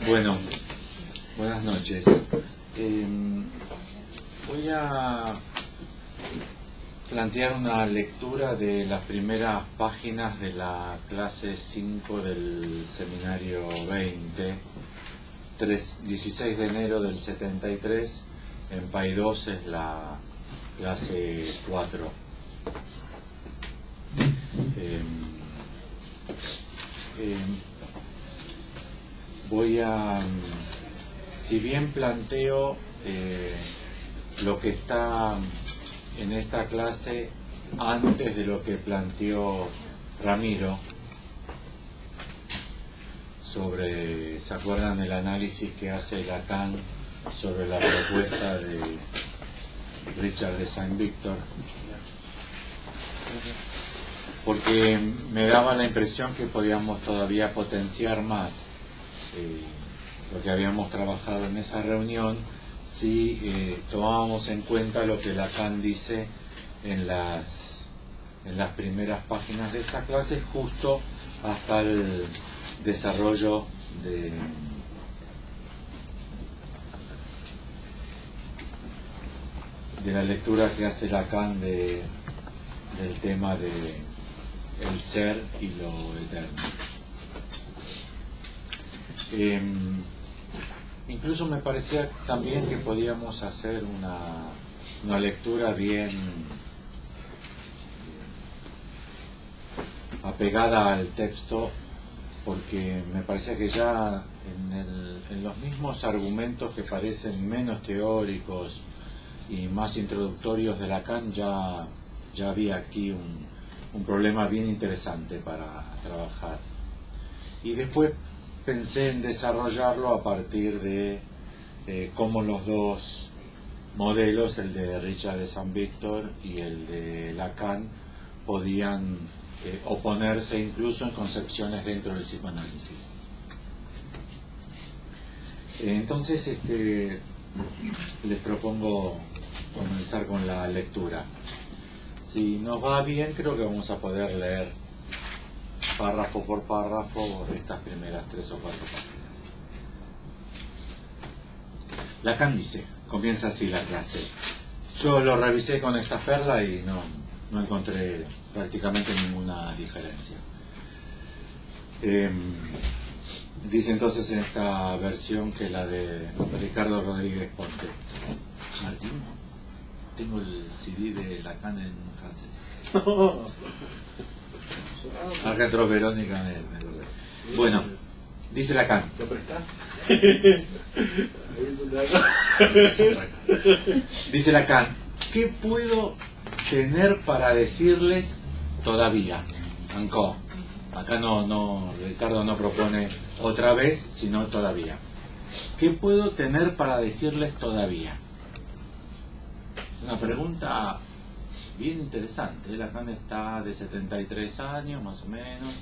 Bueno, buenas noches. Voy a plantear una lectura de las primeras páginas de la clase 5 del seminario 20, 16 de enero del 73, en PAI 2 es la clase 4. Si bien planteo lo que está en esta clase antes de lo que planteó Ramiro sobre, ¿se acuerdan del análisis que hace Lacan sobre la propuesta de Richard de Saint-Victor? Porque me daba la impresión que podíamos todavía potenciar más lo que habíamos trabajado en esa reunión si tomábamos en cuenta lo que Lacan dice en las primeras páginas de esta clase, justo hasta el desarrollo de la lectura que hace Lacan del tema de el ser y lo eterno. Incluso me parecía también que podíamos hacer una lectura bien apegada al texto, porque me parecía que ya en los mismos argumentos que parecen menos teóricos y más introductorios de Lacan ya había aquí un problema bien interesante para trabajar. Y después pensé en desarrollarlo a partir de cómo los dos modelos, el de Richard de Saint-Victor y el de Lacan, podían oponerse incluso en concepciones dentro del psicoanálisis. Entonces les propongo comenzar con la lectura. Si nos va bien, creo que vamos a poder leer párrafo por párrafo estas primeras 3 o 4 páginas. Lacan dice, comienza así la clase. Yo lo revisé con esta perla y no encontré prácticamente ninguna diferencia. Dice entonces en esta versión, que es la de Ricardo Rodríguez Ponte. Martín, tengo el CD de Lacan en francés. Acá entró Verónica. Bueno, dice Lacan. ¿Lo prestás? Dice Lacan, ¿qué puedo tener para decirles todavía? Encore. Acá Ricardo no propone otra vez, sino todavía. ¿Qué puedo tener para decirles todavía? Es una pregunta bien interesante. Lacan está de 73 años, más o menos,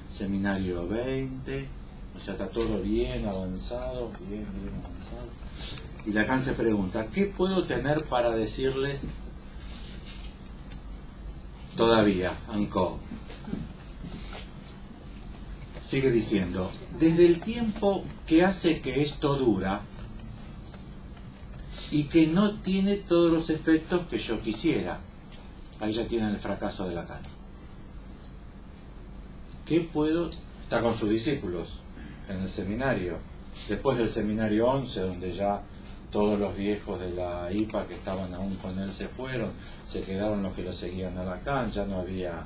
seminario 20, o sea, está todo bien avanzado, bien avanzado. Y Lacan se pregunta, ¿qué puedo tener para decirles todavía? Encore. Sigue diciendo, desde el tiempo que hace que esto dura y que no tiene todos los efectos que yo quisiera. Ahí ya tienen el fracaso de Lacan. ¿Qué puedo? Está con sus discípulos en el seminario. Después del seminario 11, donde ya todos los viejos de la IPA que estaban aún con él se fueron, se quedaron los que lo seguían a Lacan, ya no había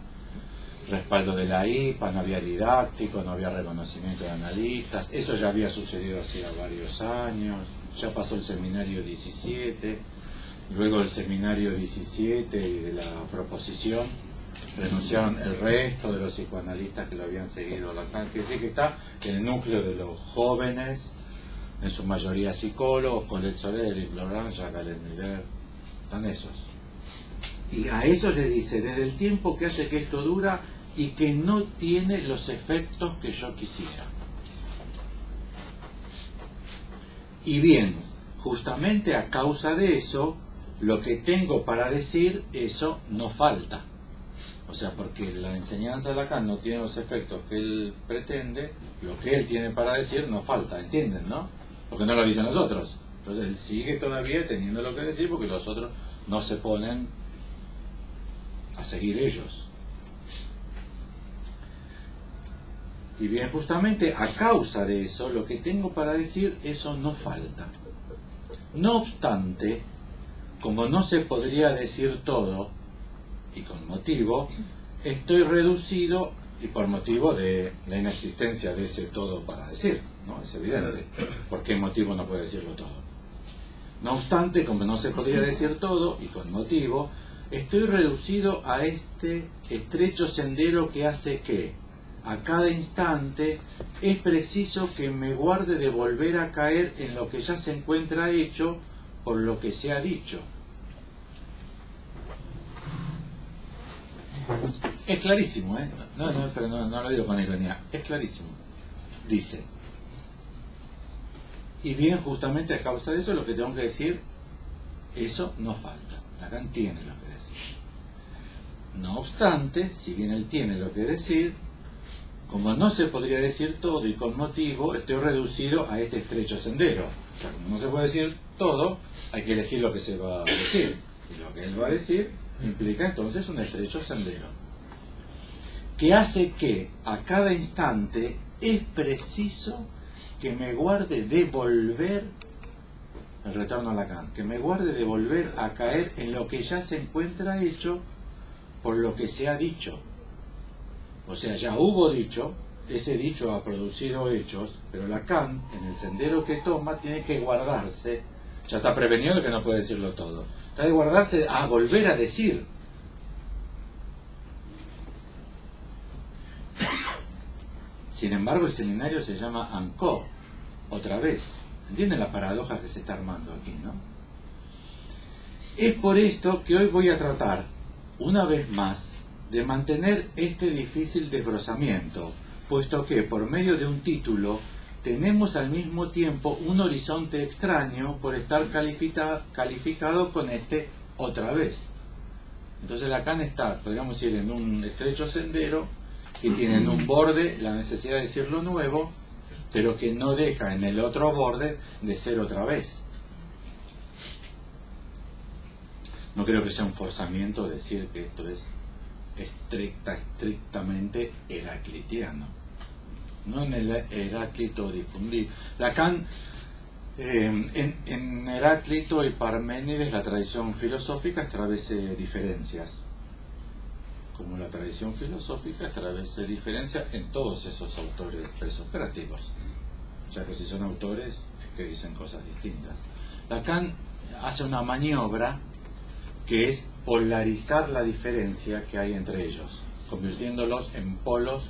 respaldo de la IPA, no había didáctico, no había reconocimiento de analistas. Eso ya había sucedido hacía varios años. Ya pasó el seminario 17. Luego del seminario 17 y de la proposición, renunciaron el resto de los psicoanalistas que lo habían seguido Lacan, que sí que está en el núcleo de los jóvenes, en su mayoría psicólogos, Colette Soler, Eric Laurent, Jacques Alain Miller, están esos. Y a eso le dice, desde el tiempo que hace que esto dura y que no tiene los efectos que yo quisiera. Y bien, justamente a causa de eso, lo que tengo para decir, eso no falta. O sea, porque la enseñanza de Lacan no tiene los efectos que él pretende, lo que él tiene para decir no falta, ¿entienden, no? Porque no lo dicen los otros. Entonces él sigue todavía teniendo lo que decir porque los otros no se ponen a seguir ellos. Y bien, justamente a causa de eso, lo que tengo para decir, eso no falta. No obstante, como no se podría decir todo, y con motivo, estoy reducido, y por motivo de la inexistencia de ese todo para decir, ¿no? Es evidente. ¿Por qué motivo no puede decirlo todo? No obstante, como no se podría decir todo, y con motivo, estoy reducido a este estrecho sendero que hace que, a cada instante, es preciso que me guarde de volver a caer en lo que ya se encuentra hecho por lo que se ha dicho. Es clarísimo, ¿eh? Pero no lo digo con ironía. Es clarísimo. Dice. Y bien, justamente a causa de eso, lo que tengo que decir, eso no falta. Lacan tiene lo que decir. No obstante, si bien él tiene lo que decir, como no se podría decir todo y con motivo, estoy reducido a este estrecho sendero. O sea, como no se puede decir todo, hay que elegir lo que se va a decir. Y lo que él va a decir implica entonces un estrecho sendero. Que hace que a cada instante es preciso que me guarde de volver, el retorno a Lacan, que me guarde de volver a caer en lo que ya se encuentra hecho por lo que se ha dicho. O sea, ya hubo dicho, ese dicho ha producido hechos, pero Lacan, en el sendero que toma, tiene que guardarse, ya está prevenido de que no puede decirlo todo, está de guardarse a volver a decir. Sin embargo, el seminario se llama encore, otra vez. ¿Entienden la paradoja que se está armando aquí, no? Es por esto que hoy voy a tratar, una vez más, de mantener este difícil desbrozamiento, puesto que por medio de un título tenemos al mismo tiempo un horizonte extraño por estar calificado con este otra vez. Entonces Lacan está, podríamos decir, en un estrecho sendero que tiene en un borde la necesidad de decir lo nuevo, pero que no deja en el otro borde de ser otra vez. No creo que sea un forzamiento decir que esto es estrictamente heraclitiano, no en el Heráclito difundido. Lacan, en Heráclito y Parménides, la tradición filosófica establece diferencias, como la tradición filosófica establece diferencias en todos esos autores presocráticos, ya que si son autores es que dicen cosas distintas. Lacan hace una maniobra que es polarizar la diferencia que hay entre ellos, convirtiéndolos en polos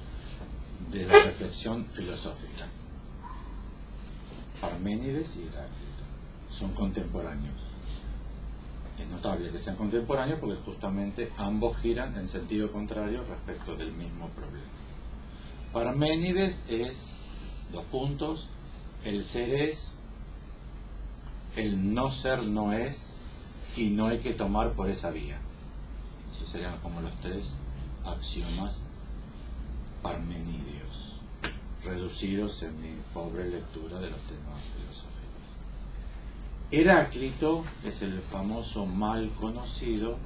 de la reflexión filosófica. Parménides y Heráclito son contemporáneos. Es notable que sean contemporáneos porque justamente ambos giran en sentido contrario respecto del mismo problema. Parménides es, dos puntos, el ser es, el no ser no es, y no hay que tomar por esa vía. Esos serían como los tres axiomas parmenidios, reducidos en mi pobre lectura de los temas filosóficos. Heráclito es el famoso mal conocido,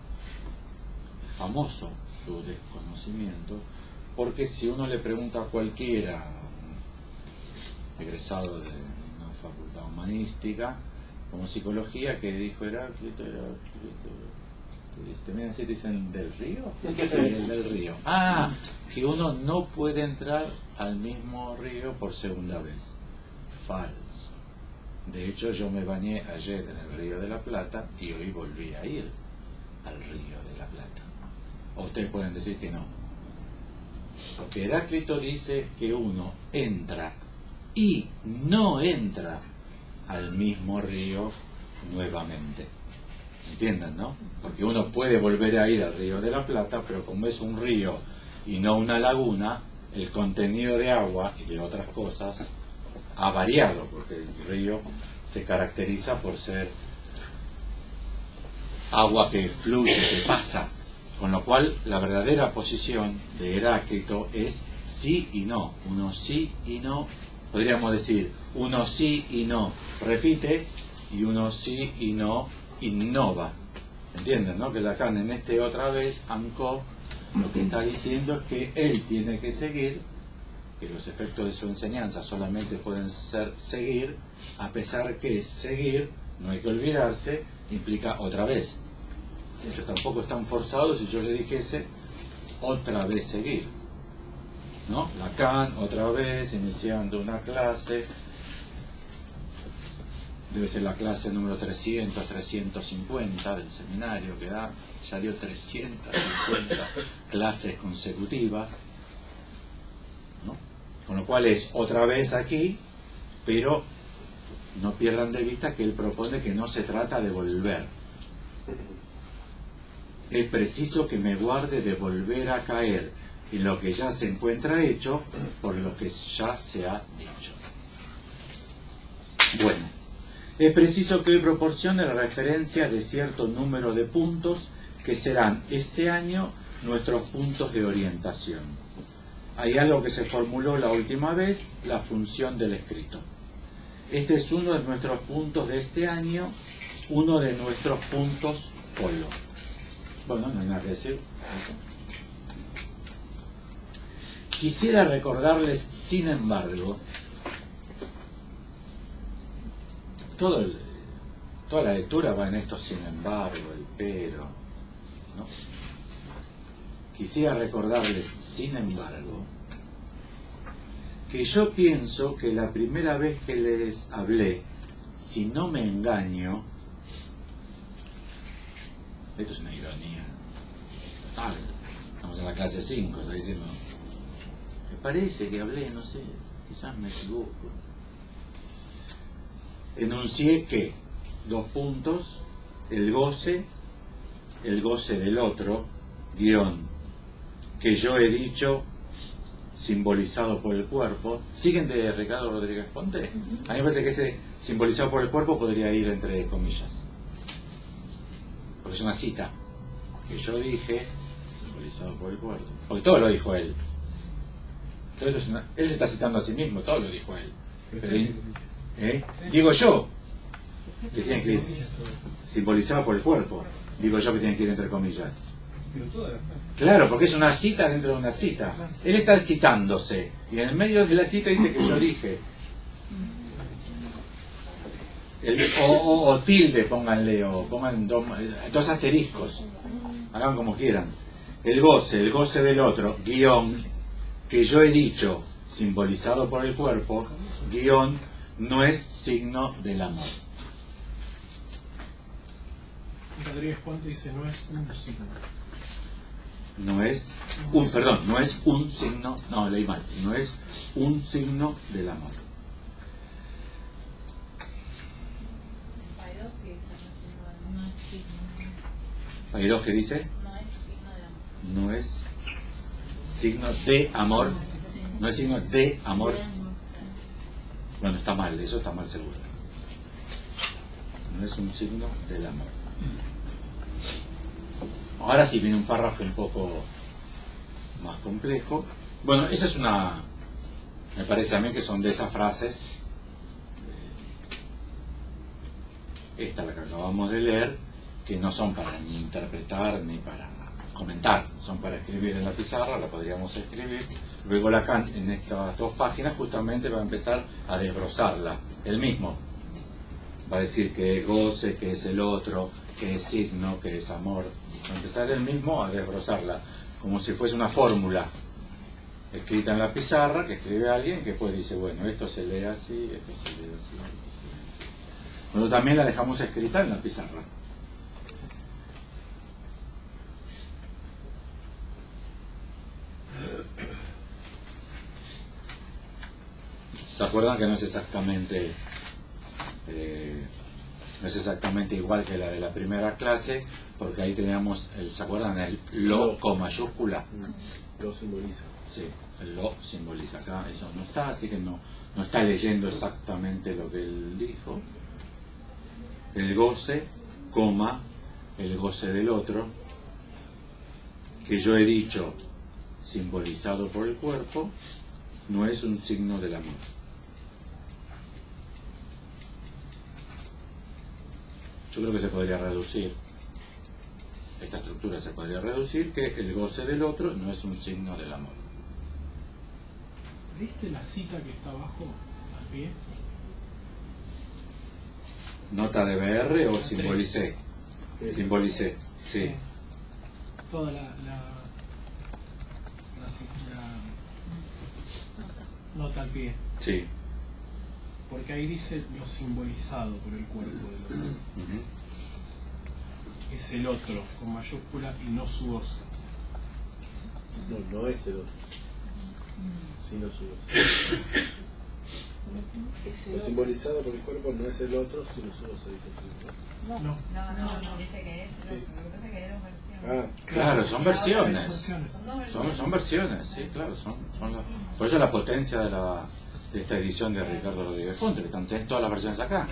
famoso su desconocimiento, porque si uno le pregunta a cualquiera egresado de una facultad humanística, como psicología, que dijo Heráclito, también se dicen del río. Sí, el del río. Ah, que uno no puede entrar al mismo río por segunda vez. Falso. De hecho, yo me bañé ayer en el Río de la Plata y hoy volví a ir al Río de la Plata. O ustedes pueden decir que no. Porque Heráclito dice que uno entra y no entra al mismo río nuevamente. ¿Entienden, no? Porque uno puede volver a ir al Río de la Plata, pero como es un río y no una laguna, el contenido de agua y de otras cosas ha variado, porque el río se caracteriza por ser agua que fluye, que pasa, Con lo cual, la verdadera posición de Heráclito es sí y no. Uno sí y no. Podríamos decir, uno sí y no repite, y uno sí y no innova. ¿Entienden, no? Que Lacan en este otra vez, Anco, lo que está diciendo es que él tiene que seguir, que los efectos de su enseñanza solamente pueden ser seguir, a pesar que seguir, no hay que olvidarse, implica otra vez. Ellos tampoco están forzados si yo le dijese otra vez seguir, ¿no? Lacan, otra vez, iniciando una clase, debe ser la clase número 300, 350 del seminario que da, ya dio 350 clases consecutivas, ¿no? Con lo cual es otra vez aquí, pero no pierdan de vista que él propone que no se trata de volver. Es preciso que me guarde de volver a caer en lo que ya se encuentra hecho por lo que ya se ha dicho. Bueno, es preciso que hoy proporcione la referencia de cierto número de puntos que serán este año nuestros puntos de orientación. Hay algo que se formuló la última vez, la función del escrito. Este es uno de nuestros puntos de este año, uno de nuestros puntos polo. Bueno, no hay nada que decir. Quisiera recordarles, sin embargo, toda la lectura va en esto, sin embargo, el pero, ¿no? Quisiera recordarles, sin embargo, que yo pienso que la primera vez que les hablé, si no me engaño, esto es una ironía total, estamos en la clase 5, estoy diciendo, me parece que hablé, no sé, quizás me equivoco. Enuncié que, 2 puntos, el goce del otro, guión, que yo he dicho, simbolizado por el cuerpo. ¿Siguen de Ricardo Rodríguez Ponte? A mí me parece que ese simbolizado por el cuerpo podría ir entre comillas, porque es una cita que yo dije, simbolizado por el cuerpo, porque todo lo dijo él. Entonces él se está citando a sí mismo, todo lo dijo él. Pero, digo yo que tiene que ir simbolizado por el cuerpo, digo yo que tiene que ir entre comillas. Claro, porque es una cita dentro de una cita. Él está citándose y en el medio de la cita dice que yo dije. O tilde, pónganle, o pongan 2 asteriscos, hagan como quieran. El goce del otro, guión, que yo he dicho, simbolizado por el cuerpo, guión, no es signo del amor. Rodríguez Ponte dice, no es un signo. No es un signo, no, leí mal, no es un signo del amor. Paidós, ¿qué dice? No es signo de amor. No es signo de amor. Bueno, está mal, eso está mal seguro. No es un signo del amor. Ahora sí viene un párrafo un poco más complejo. Bueno, esa es una... Me parece a mí que son de esas frases. Esta, la que acabamos de leer, que no son para ni interpretar ni para comentar, son para escribir en la pizarra, la podríamos escribir. Luego Lacan, en estas 2 páginas, justamente va a empezar a desbrozarla. Él mismo va a decir que es goce, que es el otro, que es signo, que es amor. Va a empezar él mismo a desbrozarla, como si fuese una fórmula escrita en la pizarra, que escribe alguien, que después dice, bueno, esto se lee así, esto se lee así, esto se lee así. Pero también la dejamos escrita en la pizarra. ¿Se acuerdan que no es exactamente igual que la de la primera clase? Porque ahí teníamos, ¿se acuerdan? El lo con mayúscula. Lo simboliza. Sí, el lo simboliza. Acá eso no está, así que no está leyendo exactamente lo que él dijo. El goce, coma, el goce del otro. que yo he dicho simbolizado por el cuerpo no es un signo del amor. Yo creo que se podría reducir, esta estructura se podría reducir, que el goce del otro no es un signo del amor. ¿Viste la cita que está abajo, al pie? ¿Nota de BR o La simbolicé? Simbolicé, sí. Toda la nota al pie. Sí. Porque ahí dice lo simbolizado por el cuerpo del otro. Ujú. Es el otro, con mayúscula, y no su goce. No, no es el otro, sino su goce. Lo simbolizado por el cuerpo no es el otro, sino su goce, dice el Señor. No. Dice que es el otro. Lo que pasa es que hay dos versiones. Claro, son versiones. Versiones. Son versiones, sí, claro. Por eso la potencia de esta edición de Ricardo Rodríguez Ponte, que están todas las versiones acá.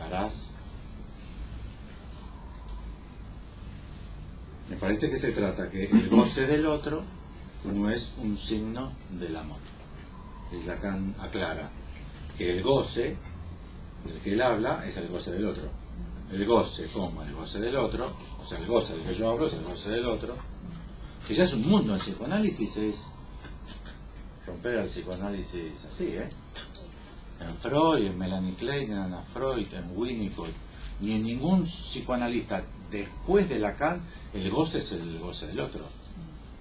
Harás. Me parece que se trata que el goce del otro no es un signo del amor. Y Lacan aclara que el goce del que él habla es el goce del otro. El goce como el goce del otro, o sea, el goce del que yo hablo es el goce del otro, que ya es un mundo. El psicoanálisis es romper al psicoanálisis así, en Freud, en Melanie Klein, en Anna Freud, en Winnicott, ni en ningún psicoanalista después de Lacan el goce es el goce del otro.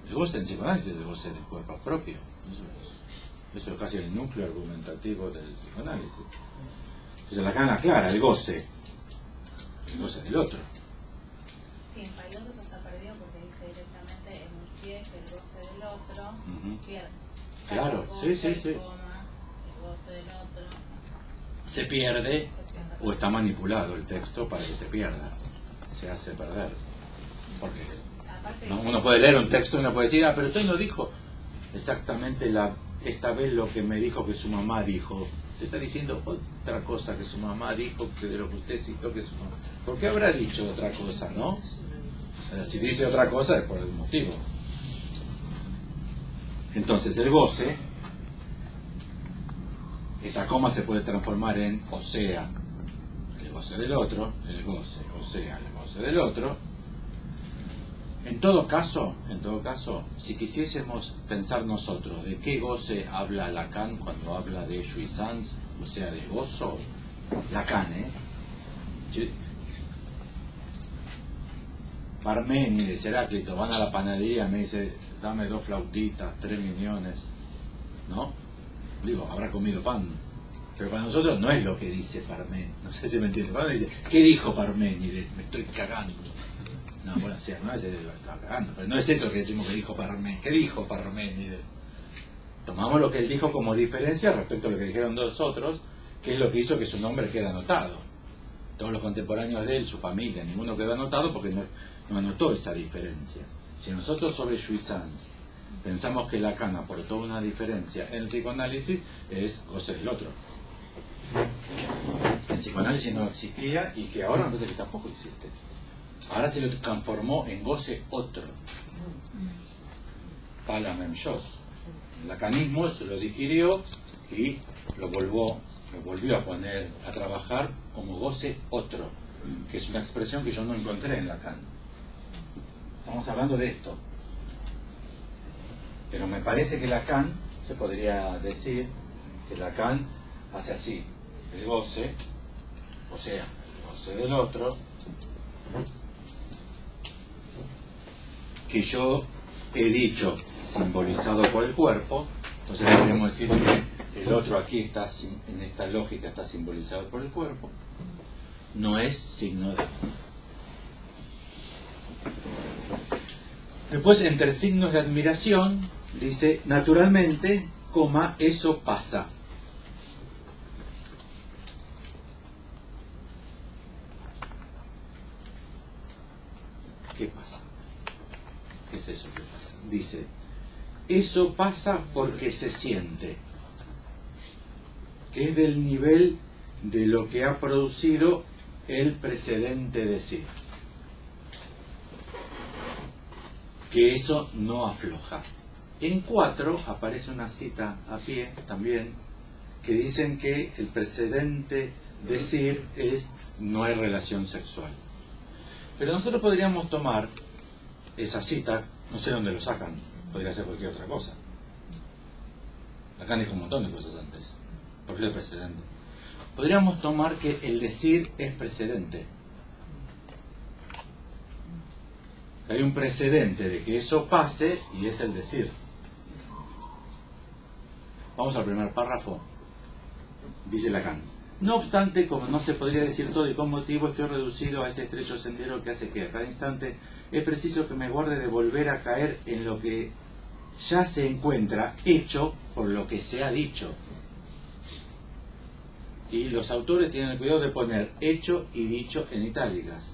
El goce en psicoanálisis es el goce del cuerpo propio. Eso es casi el núcleo argumentativo del psicoanálisis. Entonces Lacan aclara el goce del otro. Sí, en Pailloso eso está perdido porque dice directamente enuncié que el goce del otro pierde. Claro, sí. El goce del otro Se pierde o está manipulado el texto para que se pierda. Se hace perder. Porque uno puede leer un texto y uno puede decir, pero usted no dijo exactamente esta vez lo que me dijo que su mamá dijo. Usted está diciendo otra cosa que su mamá dijo que de lo que usted citó que su mamá. ¿Por qué habrá dicho otra cosa, no? Si dice otra cosa es por algún motivo. Entonces el goce, esta coma se puede transformar en o sea, el goce del otro, el goce, o sea, el goce del otro. En todo caso, si quisiésemos pensar nosotros de qué goce habla Lacan cuando habla de jouissance, o sea, de gozo, Lacan, Parménides, Heráclito, van a la panadería y me dice, dame 2 flautitas, 3 millones, ¿no? Digo, habrá comido pan. Pero para nosotros no es lo que dice Parménides, no sé si me entiende. Cuando dice, ¿qué dijo Parménides? Me estoy cagando. No, bueno, sí, no es lo estaba cagando, pero no es eso que decimos que dijo Parménides. ¿Qué dijo Parménides? Tomamos lo que él dijo como diferencia respecto a lo que dijeron dos otros, que es lo que hizo que su nombre quede anotado. Todos los contemporáneos de él, su familia, ninguno quedó anotado porque no anotó esa diferencia. Si nosotros sobre jouissance pensamos que Lacan aportó una diferencia en el psicoanálisis, es goce del otro. El psicoanálisis no existía y que ahora me parece que tampoco existe. Ahora se lo transformó en goce otro. Pas la même chose. El lacanismo se lo digirió y lo volvió a poner a trabajar como goce otro, que es una expresión que yo no encontré en Lacan. Estamos hablando de esto. Pero me parece que Lacan, se podría decir que Lacan hace así, el goce, o sea, el goce del otro, que yo he dicho simbolizado por el cuerpo. Entonces podríamos decir que el otro aquí está, en esta lógica, está simbolizado por el cuerpo, no es signo de amor. Después, entre signos de admiración, dice, naturalmente, coma, eso pasa. ¿Qué pasa? ¿Qué es eso que pasa? Dice, eso pasa porque se siente, que es del nivel de lo que ha producido el precedente decir. que eso no afloja. En 4 aparece una cita a pie también, que dicen que el precedente decir es no hay relación sexual. Pero nosotros podríamos tomar esa cita, no sé dónde lo sacan, podría ser cualquier otra cosa. Lacan dijo un montón de cosas antes. ¿Por qué el precedente? Podríamos tomar que el decir es precedente. Hay un precedente de que eso pase y es el decir. Vamos al primer párrafo. Dice Lacan: no obstante, como no se podría decir todo y con motivo, estoy reducido a este estrecho sendero que hace que a cada instante es preciso que me guarde de volver a caer en lo que ya se encuentra hecho por lo que se ha dicho. Y los autores tienen el cuidado de poner hecho y dicho en itálicas.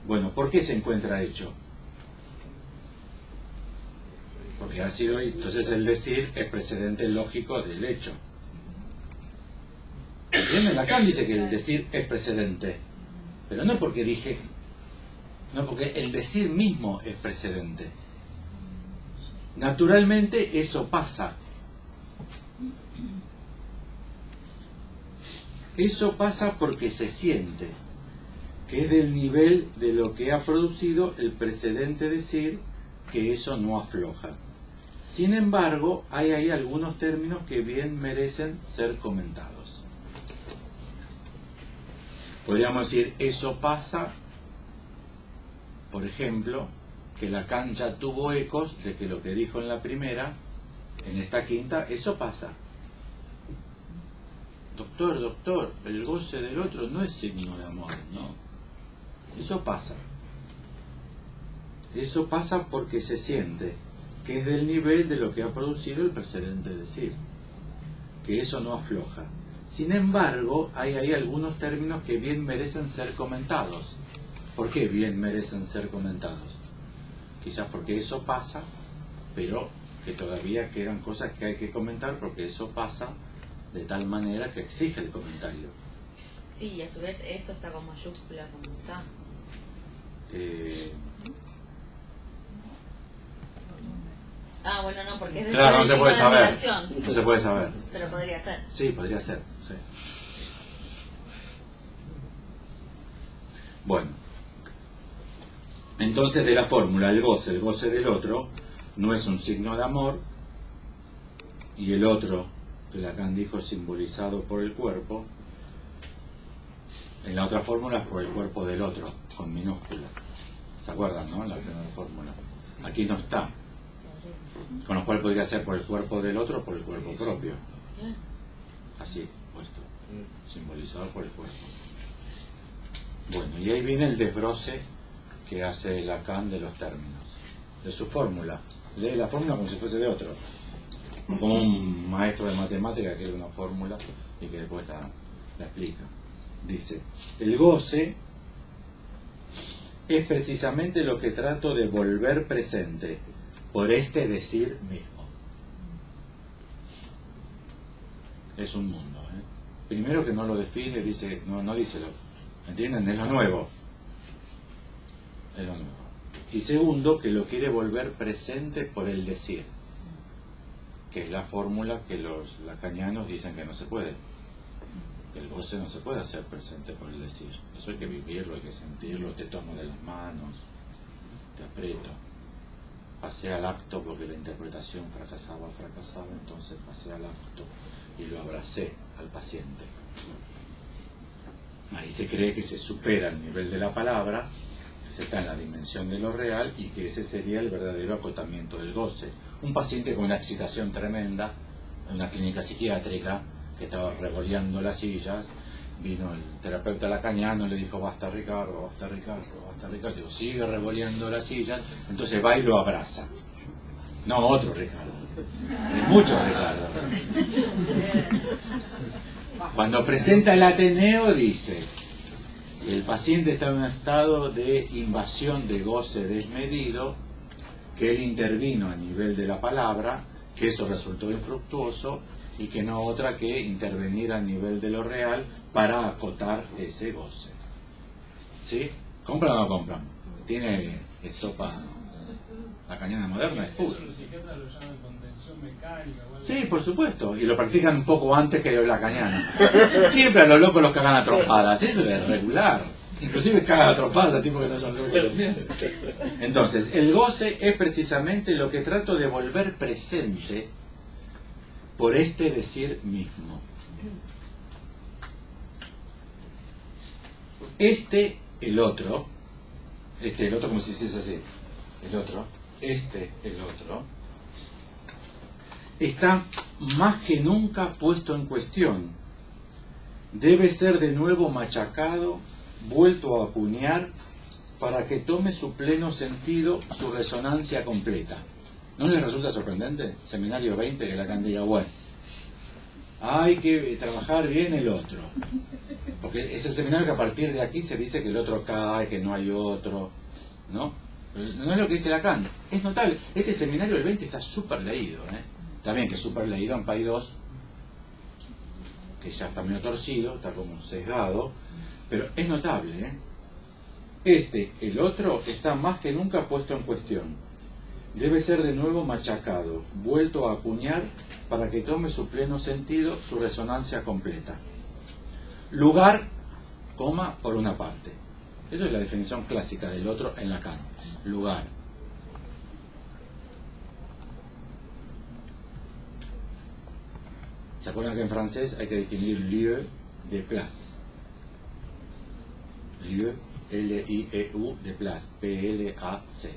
Bueno, ¿por qué se encuentra hecho? Porque ha sido, entonces el decir es precedente lógico del hecho. Bien, Lacan dice que el decir es precedente, pero no porque dije, no, porque el decir mismo es precedente. Naturalmente eso pasa. Eso pasa porque se siente, que es del nivel de lo que ha producido el precedente decir, que eso no afloja. Sin embargo, hay ahí algunos términos que bien merecen ser comentados. Podríamos decir, eso pasa, por ejemplo, que Lacan ya tuvo ecos de que lo que dijo en la primera, en esta quinta, eso pasa. Doctor, el goce del otro no es signo de amor, no. Eso pasa. Eso pasa porque se siente, que es del nivel de lo que ha producido el precedente decir, que eso no afloja. Sin embargo, hay ahí algunos términos que bien merecen ser comentados. ¿Por qué bien merecen ser comentados? Quizás porque eso pasa, pero que todavía quedan cosas que hay que comentar porque eso pasa de tal manera que exige el comentario. Sí, y a su vez eso está con mayúscula, con sa. Bueno, no, porque es de claro, no se puede saber. No se puede saber. Pero podría ser. Sí, podría ser. Sí. Bueno. Entonces, de la fórmula, el goce del otro, no es un signo de amor, y el otro, que Lacan dijo, simbolizado por el cuerpo. En la otra fórmula es por el cuerpo del otro, con minúscula. ¿Se acuerdan, no? En la primera fórmula. Aquí no está. Con lo cual podría ser por el cuerpo del otro o por el cuerpo propio. Así, puesto. Simbolizado por el cuerpo. Bueno, y ahí viene el desbroce que hace Lacan de los términos, de su fórmula. Lee la fórmula como si fuese de otro. Como un maestro de matemática que lee una fórmula y que después la explica. Dice, el goce es precisamente lo que trato de volver presente por este decir mismo. Es un mundo, ¿eh? Primero que no lo define, dice, no dice lo, ¿entienden? Es lo nuevo. Es lo nuevo. Y segundo, que lo quiere volver presente por el decir, que es la fórmula que los lacanianos dicen que no se puede. Que el goce no se puede hacer presente por el decir. Eso hay que vivirlo, hay que sentirlo, te tomo de las manos, te aprieto. Pasé al acto porque la interpretación fracasaba, entonces pasé al acto y lo abracé al paciente. Ahí se cree que se supera el nivel de la palabra, que se está en la dimensión de lo real y que ese sería el verdadero acotamiento del goce. Un paciente con una excitación tremenda, en una clínica psiquiátrica, que estaba revoleando las sillas, vino el terapeuta lacaniano y le dijo, basta Ricardo. Digo, sigue revoleando las sillas, entonces va y lo abraza. No otro Ricardo, hay muchos Ricardo. Cuando presenta el Ateneo dice, el paciente está en un estado de invasión de goce desmedido, que él intervino a nivel de la palabra, que eso resultó infructuoso, y que no otra que intervenir a nivel de lo real para acotar ese goce. ¿Sí? ¿Compran o no compran? Tiene estopa lacaniana moderna es pura. Eso los psiquiatras lo llaman contención mecánica. O algo Sí, así. por supuesto, y lo practican un poco antes que los lacanianos. Siempre a los locos los cagan a trompadas, eso es regular. Inclusive cagan a trompadas a tipos que no son locos también. Entonces, el goce es precisamente lo que trato de volver presente por este decir mismo. El otro como si hiciese así, el otro, el otro, está más que nunca puesto en cuestión. Debe ser de nuevo machacado, vuelto a acuñar, para que tome su pleno sentido, su resonancia completa. ¿No les resulta sorprendente? Seminario 20, que Lacan diga, bueno, hay que trabajar bien el otro. Porque es el seminario que a partir de aquí se dice que el otro cae, que no hay otro, ¿no? No es lo que dice Lacan. Es notable. Este seminario, el 20, está súper leído, ¿eh? También que es súper leído en PAI 2, que ya está medio torcido, está como sesgado, pero es notable, ¿eh? El otro, está más que nunca puesto en cuestión. Debe ser de nuevo machacado, vuelto a acuñar, para que tome su pleno sentido, su resonancia completa. Lugar, coma, por una parte. Esa es la definición clásica del otro en Lacan. Lugar. ¿Se acuerdan que en francés hay que distinguir lieu de place? Lieu, L-I-E-U, de place, P-L-A-C.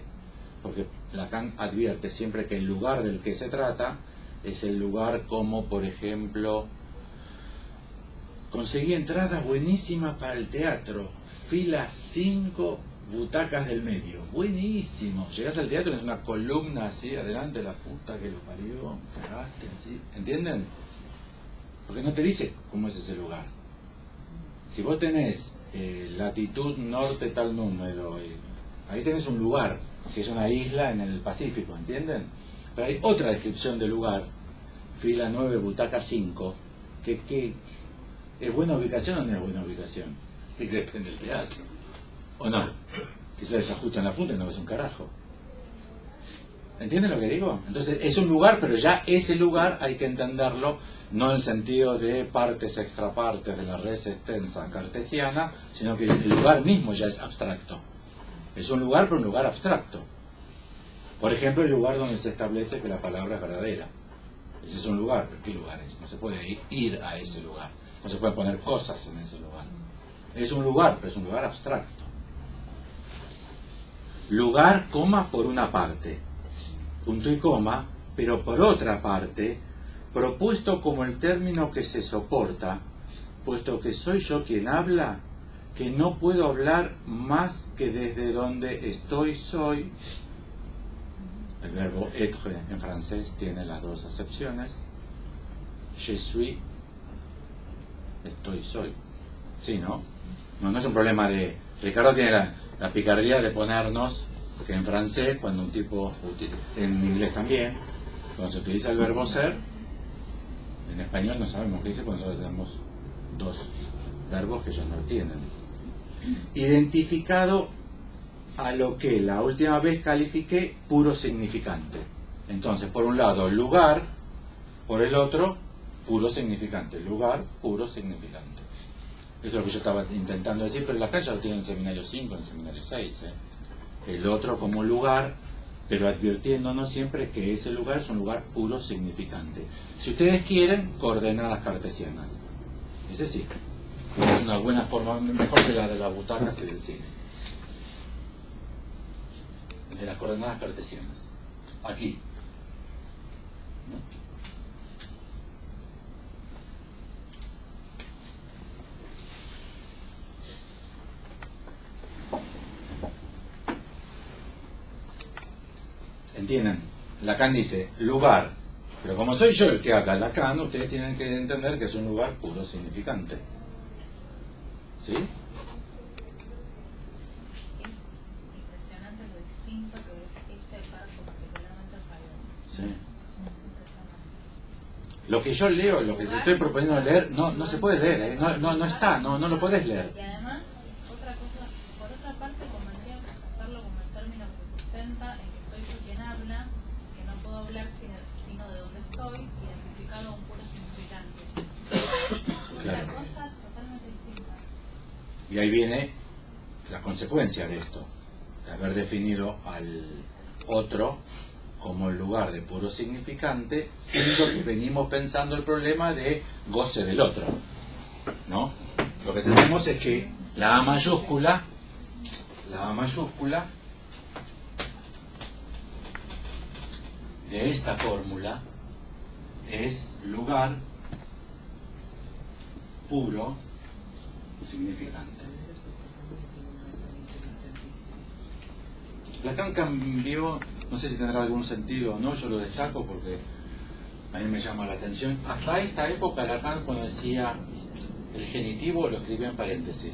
Porque Lacan advierte siempre que el lugar del que se trata es el lugar como, por ejemplo, conseguí entradas buenísimas para el teatro, fila 5, butacas del medio, buenísimo. Llegás al teatro y es una columna así, adelante, la puta que lo parió, cagaste así, ¿entienden? Porque no te dice cómo es ese lugar. Si vos tenés latitud norte tal número, ahí tenés un lugar, que es una isla en el Pacífico, ¿entienden? Pero hay otra descripción del lugar, fila 9, butaca 5, que ¿es buena ubicación o no es buena ubicación? Y depende del teatro. ¿O no? Quizás está justo en la punta y no ves un carajo. ¿Entienden lo que digo? Entonces es un lugar, pero ya ese lugar hay que entenderlo, no en el sentido de partes extrapartes de la res extensa cartesiana, sino que el lugar mismo ya es abstracto. Es un lugar, pero un lugar abstracto. Por ejemplo, el lugar donde se establece que la palabra es verdadera. Ese es un lugar, pero ¿qué lugar es? No se puede ir a ese lugar. No se pueden poner cosas en ese lugar. Es un lugar, pero es un lugar abstracto. Lugar, coma, por una parte. Punto y coma, pero por otra parte, propuesto como el término que se soporta, puesto que soy yo quien habla, que no puedo hablar más que desde donde estoy, soy. El verbo être en francés tiene las dos acepciones. Je suis, estoy, soy. Sí, ¿no? No es un problema de... Ricardo tiene la picardía de ponernos que en francés, cuando un tipo, en inglés también, cuando se utiliza el verbo ser, en español no sabemos qué dice cuando nosotros tenemos dos verbos que ellos no tienen. Identificado a lo que la última vez califiqué puro significante. Entonces, por un lado, lugar, por el otro, puro significante. Lugar, puro significante. Eso es lo que yo estaba intentando decir, pero Lacan ya lo tiene en seminario 5, en seminario 6. El otro como lugar, pero advirtiéndonos siempre que ese lugar es un lugar puro significante. Si ustedes quieren, coordenadas cartesianas. Ese sí. Es una buena forma, mejor que la de las butacas y del cine. De las coordenadas cartesianas. Aquí. ¿No? ¿Entienden? Lacan dice lugar, pero como soy yo el que habla Lacan, ustedes tienen que entender que es un lugar puro significante. ¿Sí? Es impresionante lo distinto que es este párrafo, particularmente el país. Sí. Es impresionante. Lo que yo leo, lo que te estoy proponiendo leer, no se puede leer, no está, no lo podés leer. Y además es otra cosa, por otra parte convendría presentarlo como el término que se sustenta en que soy yo quien puedo hablar sino de donde estoy, identificado a un puro significante. Claro. Una cosa totalmente distinta. Y ahí viene la consecuencia de esto, de haber definido al otro como el lugar de puro significante, siendo que venimos pensando el problema de goce del otro, ¿no? Lo que tenemos es que la A mayúscula de esta fórmula es lugar puro significante. Lacan cambió, no sé si tendrá algún sentido o no, yo lo destaco porque a mí me llama la atención. Hasta esta época Lacan, cuando decía el genitivo, lo escribía en paréntesis,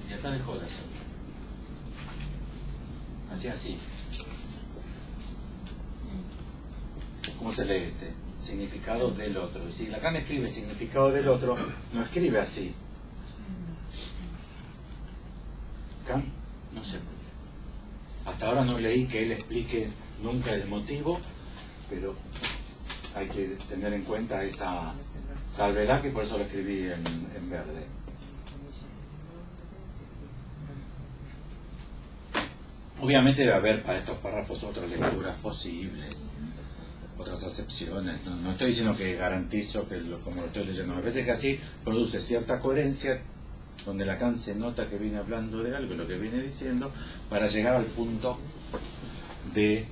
y acá dejó de hacerlo. Hacía así. ¿Cómo se lee este? Significado del otro. Y si Lacan escribe significado del otro, no escribe así. Lacan, no sé por qué. Hasta ahora no leí que él explique nunca el motivo, pero hay que tener en cuenta esa salvedad, que por eso lo escribí en verde. Obviamente debe haber para estos párrafos otras lecturas posibles, otras acepciones. No estoy diciendo que garantizo que como lo estoy leyendo. A veces que así produce cierta coherencia, donde Lacan se nota que viene hablando de algo, lo que viene diciendo, para llegar al punto de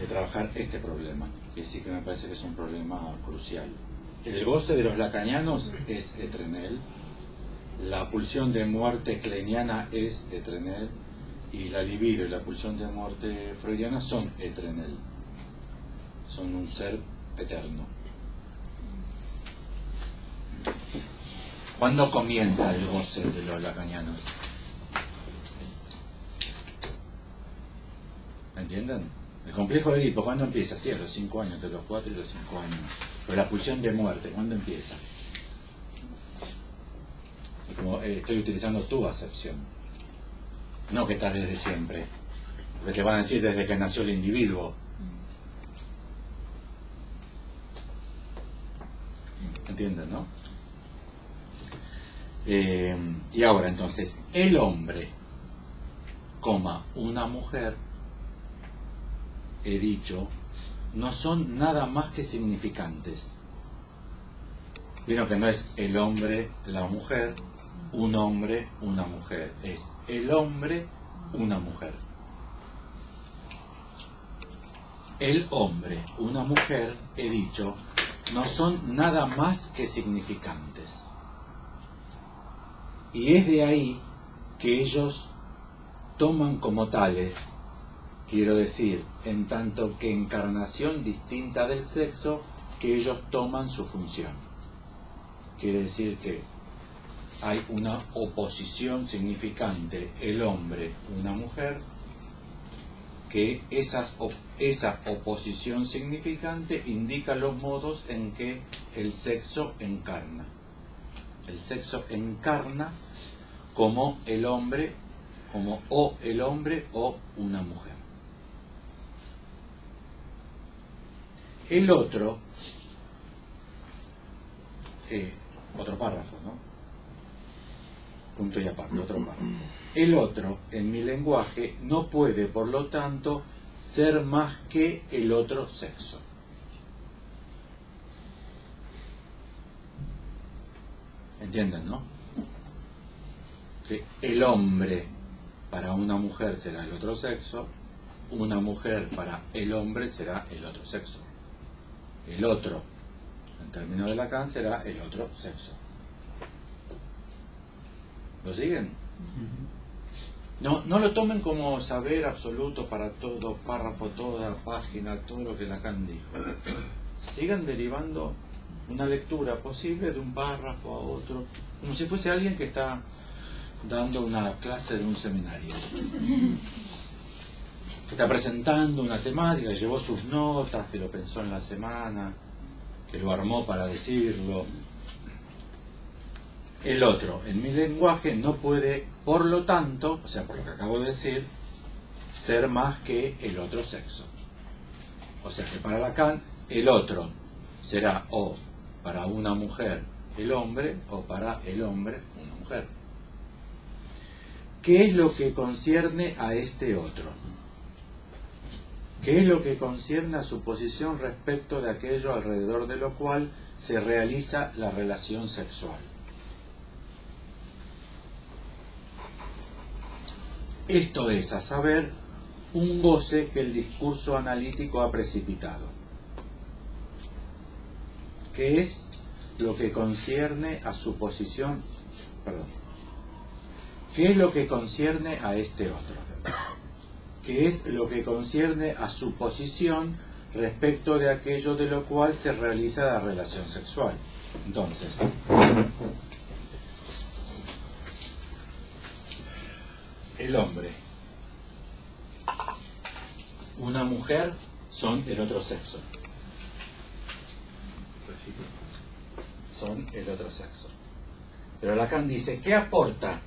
trabajar este problema, que sí que me parece que es un problema crucial. El goce de los lacanianos es Etrenel, la pulsión de muerte kleiniana es Etrenel, y la libido y la pulsión de muerte freudiana son Etrenel, son un ser eterno. ¿Cuándo comienza el goce de los lacanianos? ¿Me entienden? El complejo de Edipo, ¿cuándo empieza? Sí, a los 5 años, entre los 4 y los 5 años. Pero la pulsión de muerte, ¿cuándo empieza? Y como estoy utilizando tu acepción, no que estás desde siempre, porque te van a decir desde que nació el individuo. ¿Entienden, no? Y ahora entonces, el hombre, una mujer, he dicho, no son nada más que significantes. Vieron que no es el hombre, la mujer, un hombre, una mujer. Es el hombre, una mujer. El hombre, una mujer, he dicho, no son nada más que significantes. Y es de ahí que ellos toman como tales, quiero decir, en tanto que encarnación distinta del sexo, que ellos toman su función. Quiere decir que hay una oposición significante, el hombre, una mujer, que esa oposición significante indica los modos en que el sexo encarna. El sexo encarna como el hombre, como o el hombre o una mujer. El otro, otro párrafo, ¿no? Punto y aparte, otro párrafo. El otro, en mi lenguaje, no puede, por lo tanto, ser más que el otro sexo. ¿Entienden, no? Que el hombre para una mujer será el otro sexo, una mujer para el hombre será el otro sexo. El otro, en términos de Lacan, será el otro sexo. ¿Lo siguen? No lo tomen como saber absoluto para todo párrafo, toda página, todo lo que Lacan dijo. Sigan derivando una lectura posible de un párrafo a otro, como si fuese alguien que está dando una clase de un seminario. Está presentando una temática, llevó sus notas, que lo pensó en la semana, que lo armó para decirlo. El otro, en mi lenguaje, no puede, por lo tanto, o sea, por lo que acabo de decir, ser más que el otro sexo. O sea que para Lacan el otro será o para una mujer el hombre o para el hombre una mujer. ¿Qué es lo que concierne a este otro? ¿Qué es lo que concierne a su posición respecto de aquello alrededor de lo cual se realiza la relación sexual? Esto es, a saber, un goce que el discurso analítico ha precipitado. ¿Qué es lo que concierne a su posición? ¿Qué es lo que concierne a este otro? ¿Qué es lo que concierne a su posición respecto de aquello de lo cual se realiza la relación sexual? Entonces, el hombre, una mujer son el otro sexo. Son el otro sexo. Pero Lacan dice, ¿qué aporta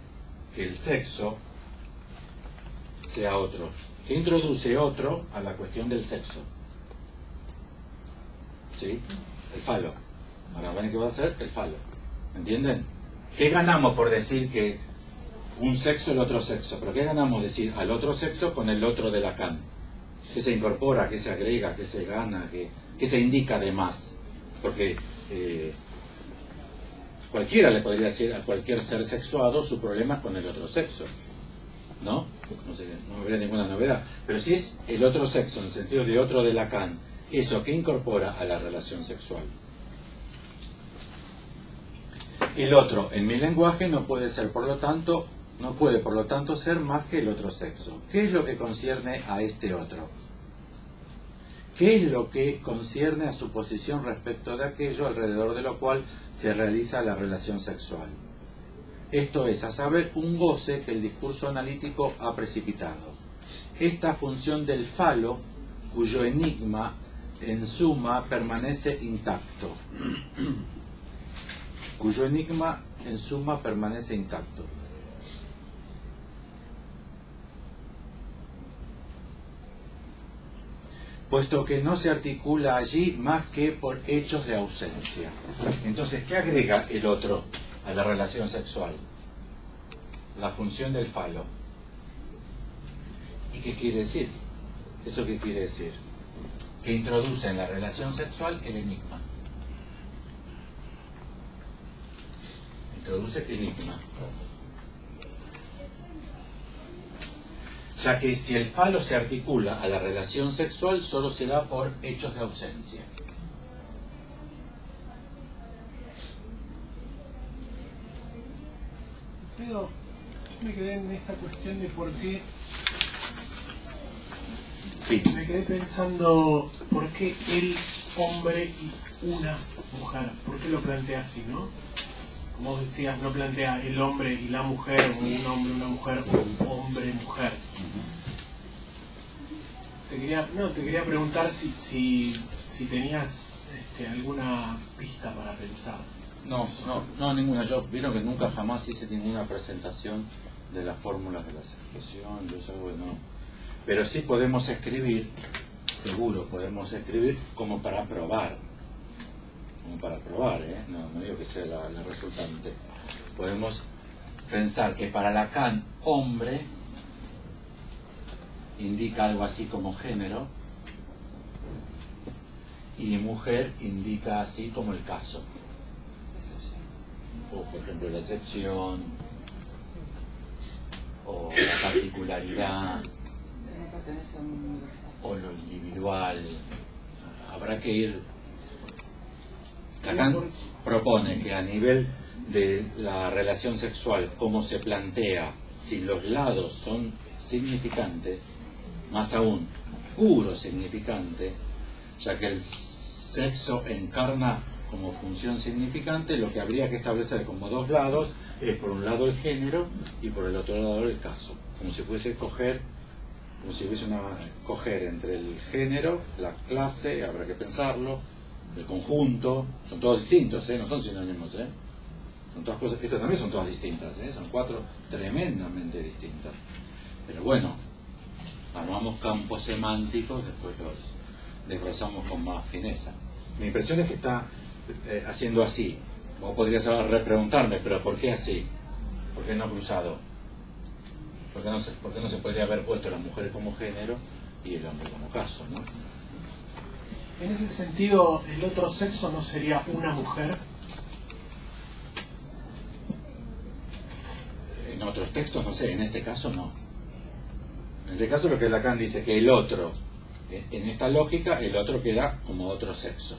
que el sexo sea otro? ¿Qué introduce otro a la cuestión del sexo? ¿Sí? El falo. Ahora ven qué va a ser el falo. ¿Entienden? ¿Qué ganamos por decir que un sexo el otro sexo? ¿Pero qué ganamos decir al otro sexo con el otro de Lacan? ¿Qué se incorpora? ¿Qué se agrega? ¿Qué se gana? ¿Qué se indica de más? Porque cualquiera le podría decir a cualquier ser sexuado su problema con el otro sexo, ¿no? No sé, no habría ninguna novedad. Pero si es el otro sexo, en el sentido de otro de Lacan, ¿eso qué incorpora a la relación sexual? El otro, en mi lenguaje, no puede por lo tanto ser más que el otro sexo. ¿Qué es lo que concierne a este otro? ¿Qué es lo que concierne a su posición respecto de aquello alrededor de lo cual se realiza la relación sexual? Esto es, a saber, un goce que el discurso analítico ha precipitado. Esta función del falo, cuyo enigma, en suma, permanece intacto. Cuyo enigma, en suma, permanece intacto. Puesto que no se articula allí más que por hechos de ausencia. Entonces, ¿qué agrega el otro a la relación sexual? La función del falo. ¿Y qué quiere decir? ¿Eso qué quiere decir? Que introduce en la relación sexual el enigma. Introduce enigma. Ya que si el falo se articula a la relación sexual, solo se da por hechos de ausencia. Alfredo, yo me quedé en esta cuestión de por qué. Sí. Me quedé pensando por qué el hombre y una mujer. ¿Por qué lo plantea así, no? Como decías, no plantea el hombre y la mujer, o un hombre y una mujer, o hombre y mujer. Te quería preguntar si tenías alguna pista para pensar. No, ninguna. Vieron que nunca jamás hice ninguna presentación de las fórmulas de la expresión, yo sé que no. Pero sí podemos escribir, seguro podemos escribir como para probar. No digo que sea la resultante. Podemos pensar que para Lacan, hombre indica algo así como género y mujer indica así como el caso. O por ejemplo la excepción o la particularidad o lo individual. Habrá que ir. Lacan propone que a nivel de la relación sexual, como se plantea, si los lados son significantes, más aún puro significante, ya que el sexo encarna como función significante, lo que habría que establecer como dos lados es por un lado el género y por el otro lado el caso, como si fuese coger entre el género, la clase, habrá que pensarlo, el conjunto, son todos distintos, no son sinónimos, son todas cosas, estas también son todas distintas, son cuatro tremendamente distintas. Pero bueno, armamos campos semánticos, después desglosamos con más fineza. Mi impresión es que está haciendo así. Vos podrías ahora repreguntarme, pero ¿por qué así? ¿Por qué no cruzado? ¿Por qué no se podría haber puesto la mujer como género y el hombre como caso, ¿no? En ese sentido, ¿el otro sexo no sería una mujer? En otros textos, no sé, en este caso no. En este caso lo que Lacan dice, que el otro, en esta lógica, el otro queda como otro sexo.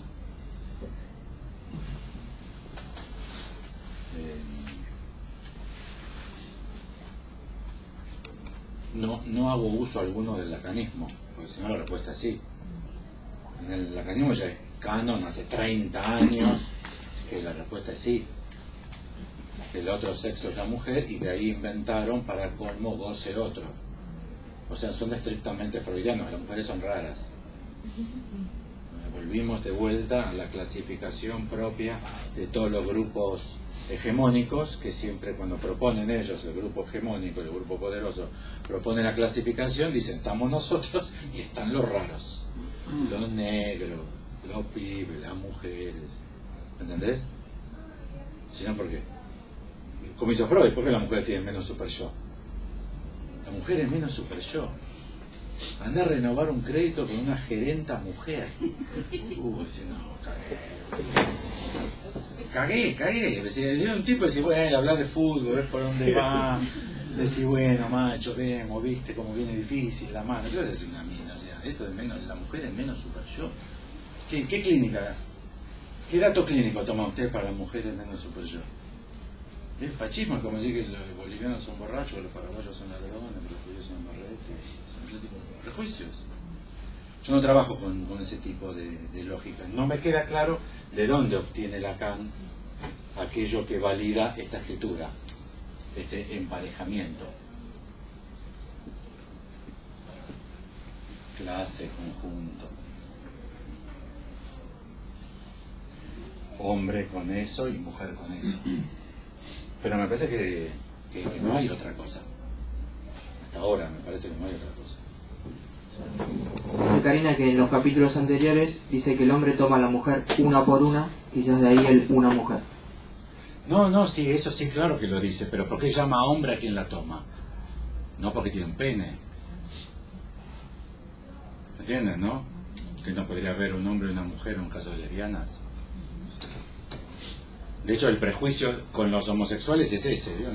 No hago uso alguno del lacanismo, porque si no la respuesta es sí. En el lacanismo ya es canon, hace 30 años, que la respuesta es sí. El otro sexo es la mujer y de ahí inventaron para colmo goce otro. O sea, son estrictamente freudianos, las mujeres son raras. Volvimos de vuelta a la clasificación propia de todos los grupos hegemónicos, que siempre cuando proponen ellos, el grupo hegemónico, el grupo poderoso, proponen la clasificación, dicen, estamos nosotros y están los raros, los negros, los pibes, las mujeres. ¿Entendés? Si no, ¿por qué? Como hizo Freud, ¿por qué la mujer tiene menos super yo? La mujer es menos super yo. Anda a renovar un crédito con una gerenta mujer. Dice, no, cagué. Decía, un tipo decía, bueno, hablar de fútbol, ver por dónde va. Decir, bueno, macho, vemos, viste cómo viene difícil la mano. ¿Qué vas a decir una mina? O sea, eso de menos, la mujer es menos super yo. ¿Qué clínica? ¿Qué dato clínico toma usted para las mujeres menos super yo? Es fascismo, es como decir que los bolivianos son borrachos, que los paraguayos son ladrones, que los judíos son barretes, son ese tipo de prejuicios. Yo no trabajo con ese tipo de lógica. No me queda claro de dónde obtiene Lacan aquello que valida esta escritura, este emparejamiento. Clase, conjunto. Hombre con eso y mujer con eso. Pero me parece que no hay otra cosa. Hasta ahora me parece que no hay otra cosa. Dice Karina que en los capítulos anteriores dice que el hombre toma a la mujer una por una, quizás de ahí el una mujer. No, sí, eso sí, claro que lo dice, pero ¿por qué llama hombre a quien la toma? No porque tiene un pene. ¿Entiendes, no? Que no podría haber un hombre y una mujer en un caso de lesbianas. De hecho, el prejuicio con los homosexuales es ese. ¿Vio?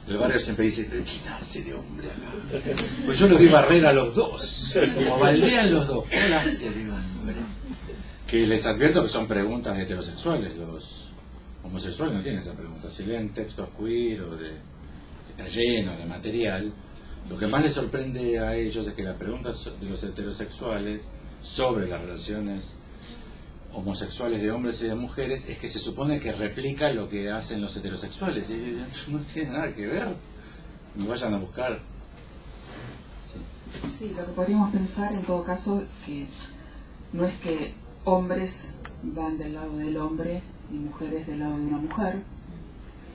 El barrio siempre dice, ¿pero quién hace de hombre acá? Pues yo los vi barrer a los dos. Como baldean los dos, ¿qué hace de hombre? Que les advierto que son preguntas heterosexuales. Los homosexuales no tienen esa pregunta. Si leen textos queer o que está lleno de material, lo que más les sorprende a ellos es que las preguntas de los heterosexuales sobre las relaciones homosexuales de hombres y de mujeres es que se supone que replica lo que hacen los heterosexuales y no tiene nada que ver, me vayan a buscar. Sí, lo que podríamos pensar en todo caso que no es que hombres van del lado del hombre y mujeres del lado de una mujer,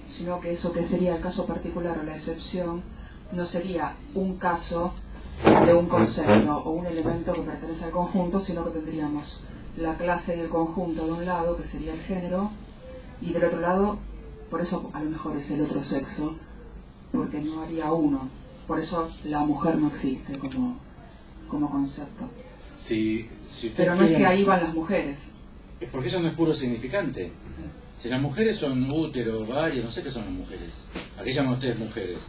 sino que eso que sería el caso particular o la excepción no sería un caso de un concepto o un elemento que pertenece al conjunto, sino que tendríamos la clase y el conjunto de un lado, que sería el género, y del otro lado, por eso a lo mejor es el otro sexo, porque no haría uno. Por eso la mujer no existe como concepto. Pero no es que ahí van las mujeres. Porque eso no es puro significante. Si las mujeres son útero, ovario, no sé qué son las mujeres. ¿A qué llaman ustedes mujeres?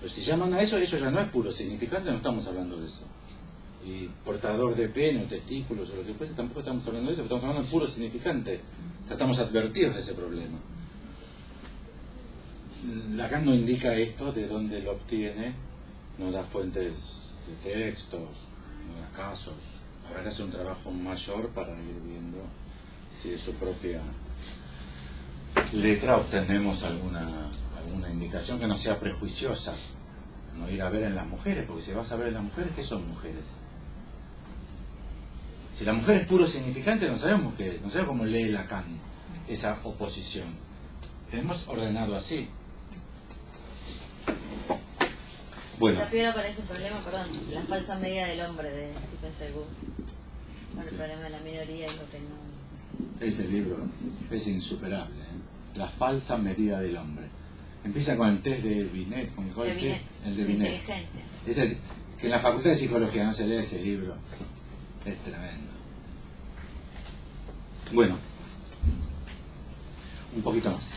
Pero si llaman a eso ya no es puro significante, no estamos hablando de eso. Y portador de pene o testículos o lo que fuese, tampoco estamos hablando de eso, estamos hablando de puro significante. Estamos advertidos de ese problema. Lacan no indica esto, de dónde lo obtiene, no da fuentes de textos, no da casos. Habrá que hacer un trabajo mayor para ir viendo si de su propia letra obtenemos alguna indicación que no sea prejuiciosa. No ir a ver en las mujeres, porque si vas a ver en las mujeres, ¿qué son mujeres? Si la mujer es puro significante, no sabemos qué es, no sabemos cómo lee Lacan esa oposición. Tenemos ordenado así. Bueno. La primera para ese problema, perdón, la falsa medida del hombre de Stephen Jay Gould. Bueno, Sí. el problema de la minoría es lo que no... Ese libro es insuperable, ¿eh? La falsa medida del hombre. Empieza con el test de Binet, ¿con cuál De test? Binet, El de Binet. inteligencia. Es el que en la Facultad de Psicología no se lee ese libro. Es tremendo. Bueno, un poquito más.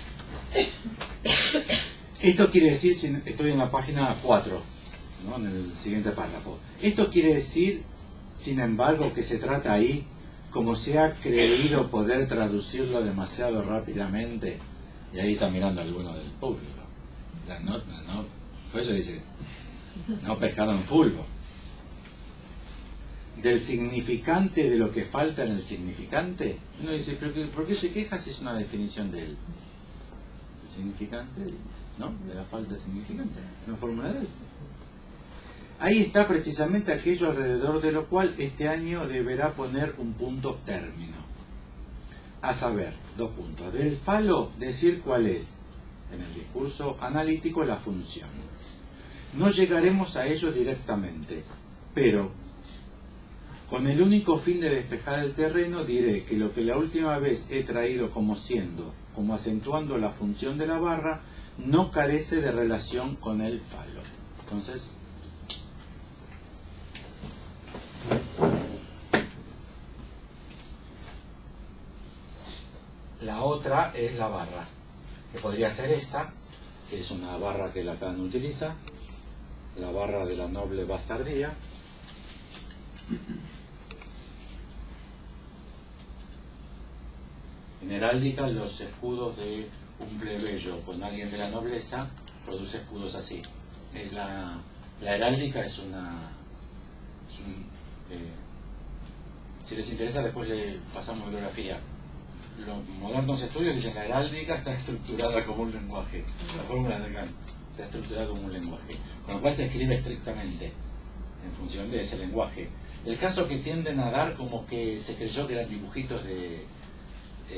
Esto quiere decir, estoy en la página 4, ¿no? En el siguiente párrafo. Esto quiere decir, sin embargo, que se trata ahí, como se ha creído poder traducirlo demasiado rápidamente, y ahí está mirando alguno del público. Por eso dice, no pescado en fulbo. Del significante de lo que falta en el significante. Uno dice, ¿pero por qué se queja si es una definición de él? El significante, ¿no? De la falta de significante. Es una fórmula de él. Ahí está precisamente aquello alrededor de lo cual este año deberá poner un punto término. A saber, 2 puntos. Del falo, decir cuál es, en el discurso analítico, la función. No llegaremos a ello directamente, pero con el único fin de despejar el terreno, diré que lo que la última vez he traído como acentuando la función de la barra, no carece de relación con el falo. Entonces, la otra es la barra, que podría ser esta, que es una barra que Lacan utiliza, la barra de la noble bastardía. En heráldica, los escudos de un plebeyo con alguien de la nobleza produce escudos así. La heráldica es si les interesa, después le pasamos bibliografía. Los modernos estudios dicen que la heráldica está estructurada como un lenguaje. La fórmula de Kant está estructurada como un lenguaje, con lo cual se escribe estrictamente en función de ese lenguaje. El caso que tienden a dar como que se creyó que eran dibujitos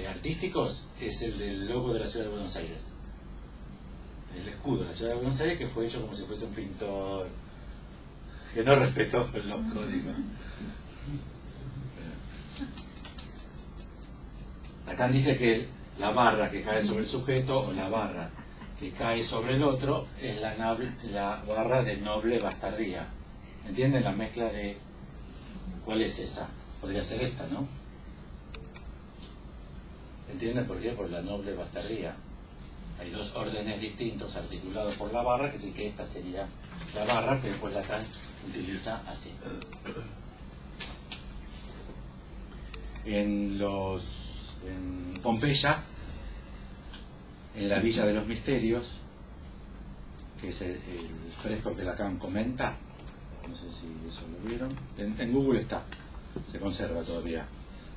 artísticos es el del logo de la ciudad de Buenos Aires. El escudo de la ciudad de Buenos Aires, que fue hecho como si fuese un pintor que no respetó los códigos. Lacan dice que la barra que cae sobre el sujeto o la barra que cae sobre el otro es la barra de noble bastardía. ¿Entienden la mezcla de cuál es esa? Podría ser esta, ¿no? ¿Entienden por qué? Por la noble bastardía. Hay 2 órdenes distintos articulados por la barra, que sí que esta sería la barra que después Lacan utiliza así. En Pompeya, en la Villa de los Misterios, que es el fresco que Lacan comenta, no sé si eso lo vieron, en Google está, se conserva todavía.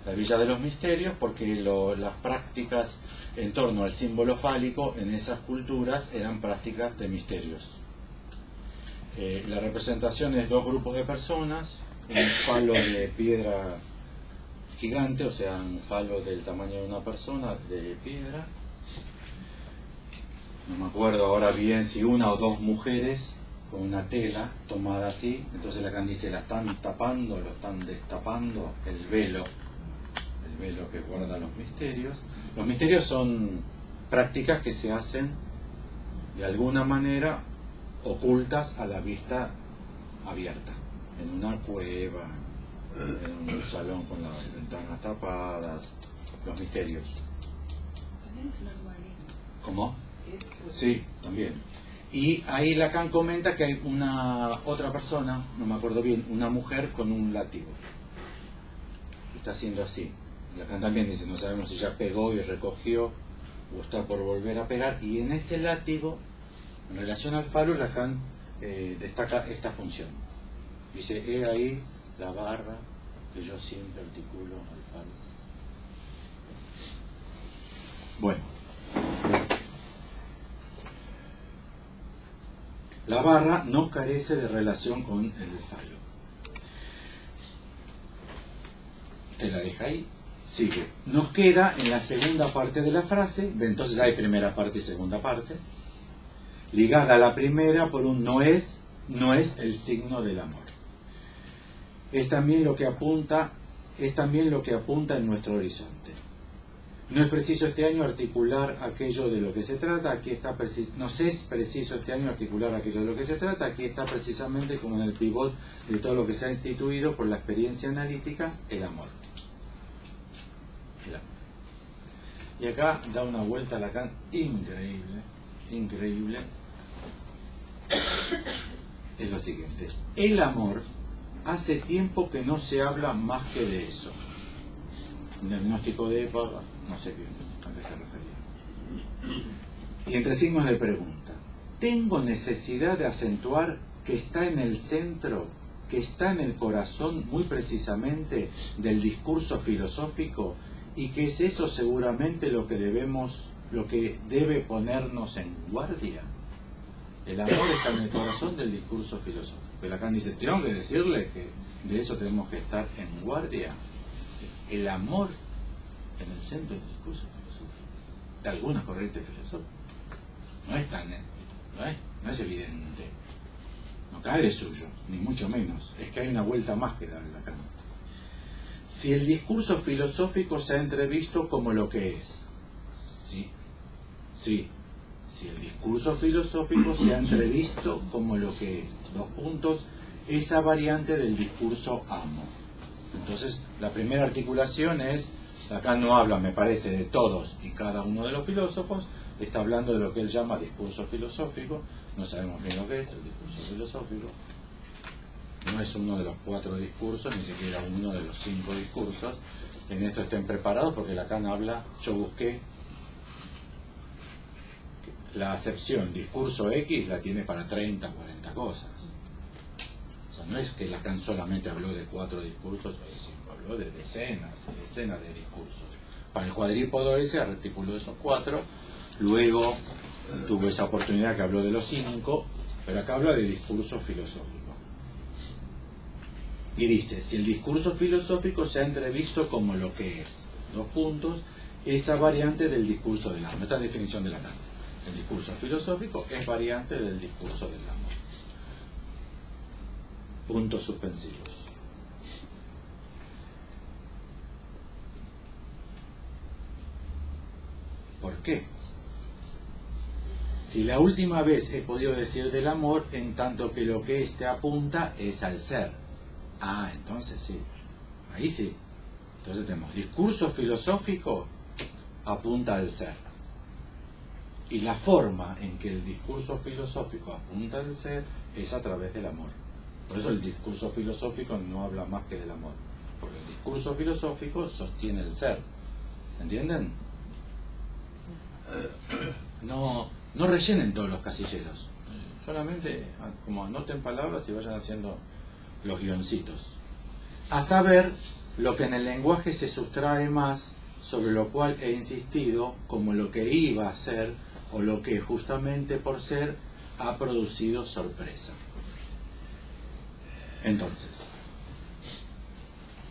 La Villa de los Misterios, porque las prácticas en torno al símbolo fálico en esas culturas eran prácticas de misterios. La representación es 2 grupos de personas, un falo de piedra gigante, o sea, un falo del tamaño de una persona de piedra. No me acuerdo ahora bien si 1 o 2 mujeres con una tela tomada así. Entonces Lacan dice, la están tapando, lo están destapando, el velo que guarda los misterios. Los misterios son prácticas que se hacen de alguna manera ocultas a la vista abierta, en una cueva, en un salón con las ventanas tapadas, los misterios. También es un animalismo. ¿Cómo? Es, Sí, también. Y ahí Lacan comenta que hay otra persona, no me acuerdo bien, una mujer con un látigo. Está haciendo así. Lacan también dice, no sabemos si ya pegó y recogió o está por volver a pegar. Y en ese látigo, en relación al falo, Lacan destaca esta función. Dice, he ahí la barra que yo siempre articulo al falo. Bueno. La barra no carece de relación con el falo. ¿Te la deja ahí? Sigue. Nos queda en la segunda parte de la frase, entonces hay primera parte y segunda parte, ligada a la primera por un no es el signo del amor. Es también lo que apunta es también lo que apunta en nuestro horizonte. No es preciso este año articular aquello de lo que se trata, aquí está nos es preciso este año articular aquello de lo que se trata, aquí está precisamente como en el pivot de todo lo que se ha instituido por la experiencia analítica, el amor. El amor. Y acá da una vuelta a Lacan increíble, increíble. Es lo siguiente: el amor hace tiempo que no se habla más que de eso. Un diagnóstico de época, no sé bien a qué se refería. Y entre signos de pregunta: ¿tengo necesidad de acentuar que está en el centro, que está en el corazón muy precisamente del discurso filosófico, y que es eso seguramente lo que debe ponernos en guardia? El amor está en el corazón del discurso filosófico. Pero Lacan dice, tengo que decirle que de eso tenemos que estar en guardia. El amor en el centro del discurso filosófico, de alguna corriente filosófica. No es evidente. No cae de suyo, ni mucho menos. Es que hay una vuelta más que darle Lacan. Si el discurso filosófico se ha entrevisto como lo que es. Sí. Si el discurso filosófico se ha entrevisto como lo que es. 2 puntos. Esa variante del discurso amo. Entonces, la primera articulación es, Lacan no habla, me parece, de todos y cada uno de los filósofos, está hablando de lo que él llama discurso filosófico. No sabemos bien lo que es el discurso filosófico. No es uno de los 4 discursos, ni siquiera uno de los 5 discursos. En esto estén preparados porque Lacan habla, yo busqué la acepción discurso X, la tiene para 30, 40 cosas. O sea, no es que Lacan solamente habló de 4 discursos, habló de decenas y decenas de discursos. Para el cuadrípodo ese articuló esos 4, luego tuvo esa oportunidad que habló de los 5, pero acá habla de discurso filosófico. Y dice, si el discurso filosófico se ha entrevisto como lo que es, 2 puntos, esa variante del discurso del amor. Esta es la definición de Lacan. El discurso filosófico es variante del discurso del amor. Puntos suspensivos. ¿Por qué? Si la última vez he podido decir del amor, en tanto que lo que éste apunta es al ser. Ah, entonces sí. Ahí sí. Entonces tenemos discurso filosófico apunta al ser. Y la forma en que el discurso filosófico apunta al ser es a través del amor. Por eso el discurso filosófico no habla más que del amor. Porque el discurso filosófico sostiene el ser. ¿Entienden? No rellenen todos los casilleros. Solamente como anoten palabras y vayan haciendo los guioncitos. A saber, lo que en el lenguaje se sustrae más, sobre lo cual he insistido, como lo que iba a ser, o lo que justamente por ser ha producido sorpresa. Entonces,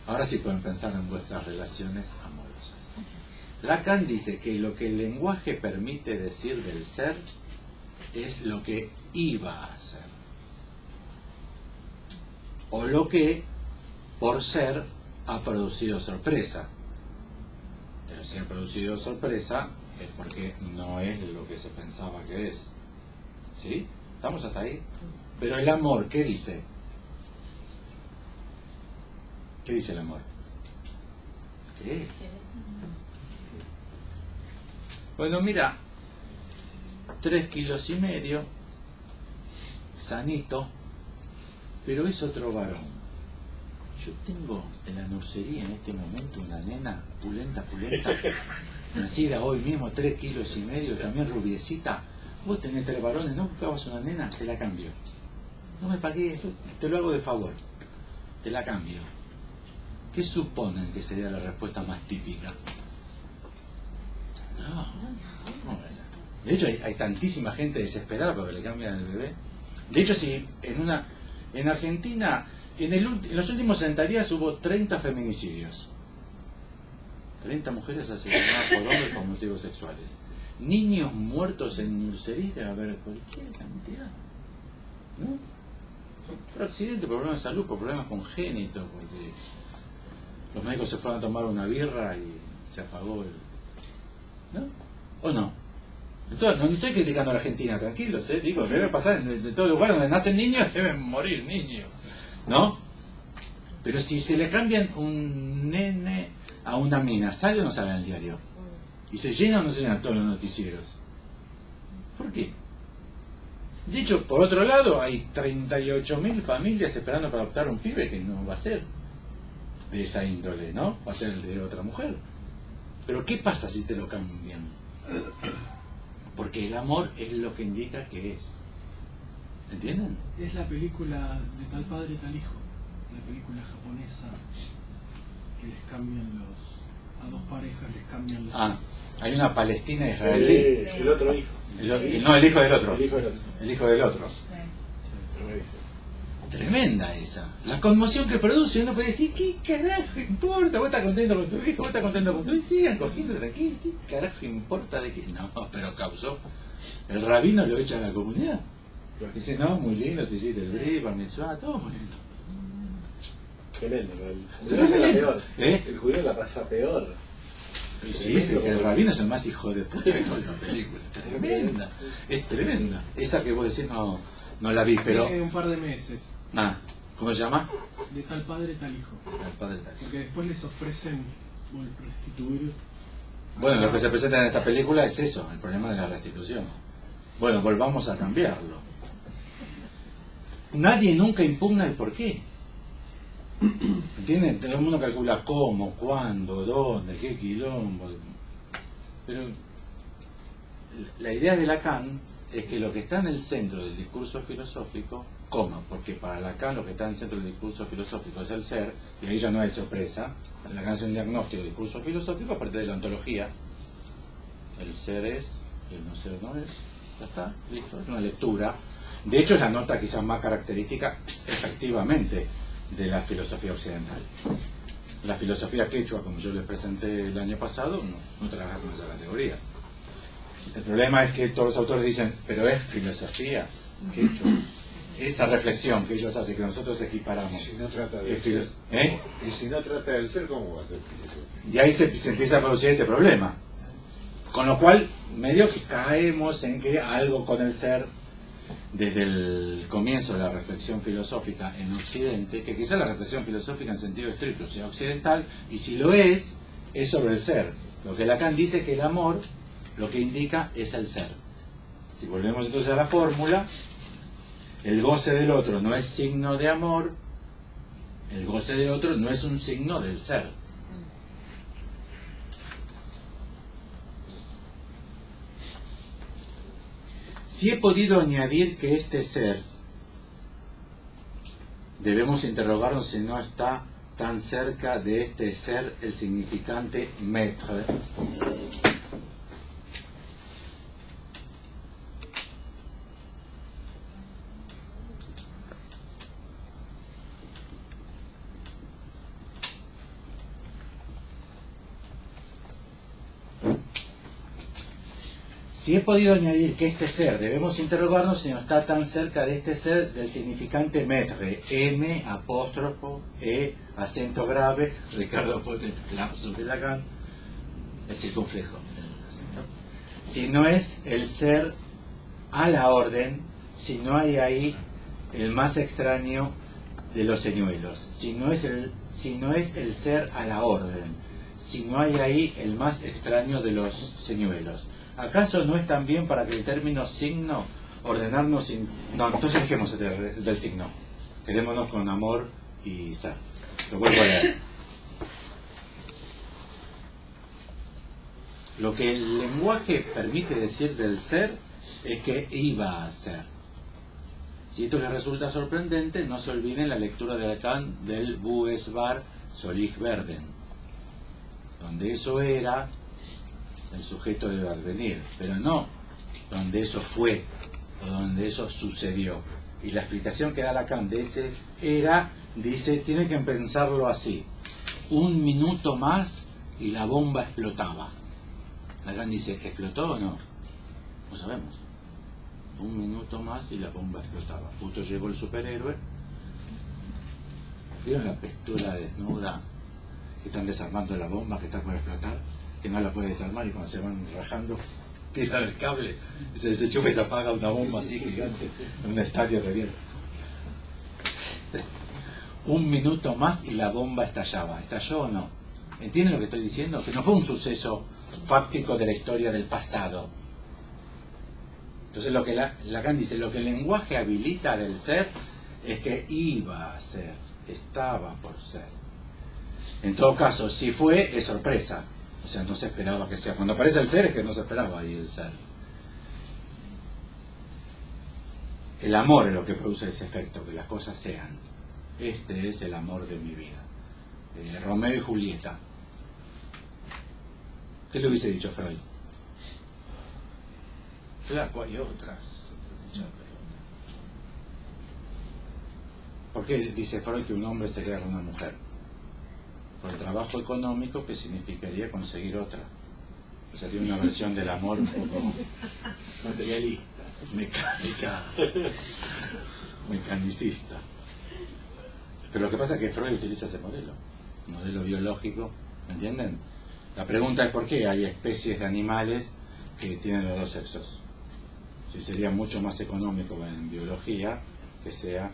ahora sí pueden pensar en vuestras relaciones amorosas. Lacan dice que lo que el lenguaje permite decir del ser es lo que iba a ser, o lo que por ser ha producido sorpresa. Pero si ha producido sorpresa es porque no es lo que se pensaba que es. ¿Sí? ¿Estamos hasta ahí? Pero el amor, ¿qué dice? ¿Qué dice el amor? ¿Qué es? Bueno, mira, 3,5 kilos, sanito, pero es otro varón. Yo tengo en la nursería en este momento una nena pulenta, nacida hoy mismo, 3,5 kilos, también rubiecita. Vos tenés 3 varones, ¿no buscabas una nena? Te la cambio. No me pagué, te lo hago de favor. Te la cambio. ¿Qué suponen que sería la respuesta más típica? No. De hecho, hay tantísima gente desesperada porque le cambian el bebé. De hecho, si en Argentina, en los últimos 60 días hubo 30 feminicidios. 30 mujeres asesinadas por hombres por motivos sexuales. Niños muertos en nursería, a ver, cualquier cantidad. ¿No? Por accidente, por problemas de salud, por problemas congénitos, porque Los médicos se fueron a tomar una birra y se apagó el... ¿No? ¿O no? No estoy criticando a la Argentina, tranquilos, digo, debe pasar en todo lugar donde nacen niños, deben morir niños, ¿no? Pero si se le cambian un nene a una mina, ¿sale o no sale en el diario? ¿Y se llena o no se llenan todos los noticieros? ¿Por qué? De hecho, por otro lado, hay 38.000 familias esperando para adoptar un pibe que no va a ser de esa índole, ¿no? Va a ser el de otra mujer. Pero ¿qué pasa si te lo cambian? Porque el amor es lo que indica que es. ¿Entienden? Es la película de Tal Padre, Tal Hijo. La película japonesa que les cambian a dos parejas les cambian los hijos. Hay una palestina israelí. El otro hijo. No, el hijo del otro. El hijo del otro. El hijo del otro. Tremenda esa. La conmoción que produce, uno puede decir, ¿qué carajo importa? Vos estás contento con tu hijo, vos estás contento con tu hijo, sigan cogiendo tranquilo, ¿qué carajo importa de qué? No, pero causó. El rabino lo echa a la comunidad. Dice, no, muy lindo, te hiciste el bri, bar mitzvah, todo muy lindo. Tremendo, el judío la peor. El judío la pasa peor. Y sí, el rabino es el más hijo de puta de toda esa película. Tremenda, es tremenda. Esa que vos decís no la vi, pero... Tiene un par de meses. ¿Cómo se llama? De Tal Padre, Tal Hijo. Tal Padre, Tal Hijo. Porque después les ofrecen restituir. Bueno, lo que se presenta en esta película es eso, el problema de la restitución. Bueno, volvamos a cambiarlo. Nadie nunca impugna el porqué. ¿Entienden? Todo el mundo calcula cómo, cuándo, dónde, qué quilombo. Pero la idea de Lacan es que lo que está en el centro del discurso filosófico, porque para Lacan lo que está en el centro del discurso filosófico es el ser, y ahí ya no hay sorpresa. Lacan hace un diagnóstico del discurso filosófico a partir de la ontología. El ser es, el no ser no es. Ya está, listo, es una lectura. De hecho es la nota quizás más característica, efectivamente, de la filosofía occidental. La filosofía quechua, como yo les presenté el año pasado, no trabaja con esa categoría. El problema es que todos los autores dicen, pero es filosofía quechua. Esa reflexión que ellos hacen, que nosotros equiparamos. Si no trata del ser, y si no trata del ser, ¿cómo va a ser filosofía? Y ahí se empieza a producir este problema. Con lo cual, medio que caemos en que algo con el ser, desde el comienzo de la reflexión filosófica en Occidente, que quizá la reflexión filosófica en sentido estricto sea occidental, y si lo es sobre el ser. Lo que Lacan dice que el amor, lo que indica es el ser. Si volvemos entonces a la fórmula, el goce del otro no es signo de amor, el goce del otro no es un signo del ser. Si he podido añadir que este ser, debemos interrogarnos si no está tan cerca de este ser el significante maître. Si he podido añadir que este ser, debemos interrogarnos si no está tan cerca de este ser del significante maître, M, apóstrofo, E, acento grave, Ricardo pone lapsus de Lacan, el circunflejo. Si no es el ser a la orden, si no hay ahí el más extraño de los señuelos, si no es el ser a la orden, si no hay ahí el más extraño de los señuelos. ¿Acaso no es también para que el término signo ordenarnos? No, entonces dejemos del signo. Quedémonos con amor y ser. Lo vuelvo a leer. Lo que el lenguaje permite decir del ser es que iba a ser. Si esto les resulta sorprendente, no se olviden la lectura de Lacan del Buesbar Solich Verden, donde eso era el sujeto debe advenir, pero no donde eso fue o donde eso sucedió. Y la explicación que da Lacan de ese era, dice, tienen que pensarlo así: un minuto más y la bomba explotaba. Lacan dice, ¿explotó o no? No sabemos. Un minuto más y la bomba explotaba. Justo llegó el superhéroe. ¿Vieron la pistola desnuda que están desarmando la bomba que está por explotar, que no la puede desarmar y cuando se van rajando, tiran el cable, y se desenchufa y se apaga una bomba así gigante, en un estadio revienta. Un minuto más y la bomba estallaba. ¿Estalló o no? ¿Entienden lo que estoy diciendo? Que no fue un suceso fáctico de la historia del pasado. Entonces lo que Lacan dice, lo que el lenguaje habilita del ser es que iba a ser, estaba por ser. En todo caso, si fue, es sorpresa. O sea, no se esperaba que sea. Cuando aparece el ser es que no se esperaba ahí el ser. El amor es lo que produce ese efecto, que las cosas sean. Este es el amor de mi vida. Romeo y Julieta. ¿Qué le hubiese dicho Freud? Claro, hay otras. ¿Por qué dice Freud que un hombre se queda con una mujer? Por el trabajo económico que significaría conseguir otra. O sea, tiene una versión del amor un poco materialista, mecánica, mecanicista. Pero lo que pasa es que Freud utiliza ese modelo biológico, ¿entienden? La pregunta es por qué hay especies de animales que tienen los dos sexos. Si sería mucho más económico en biología que sea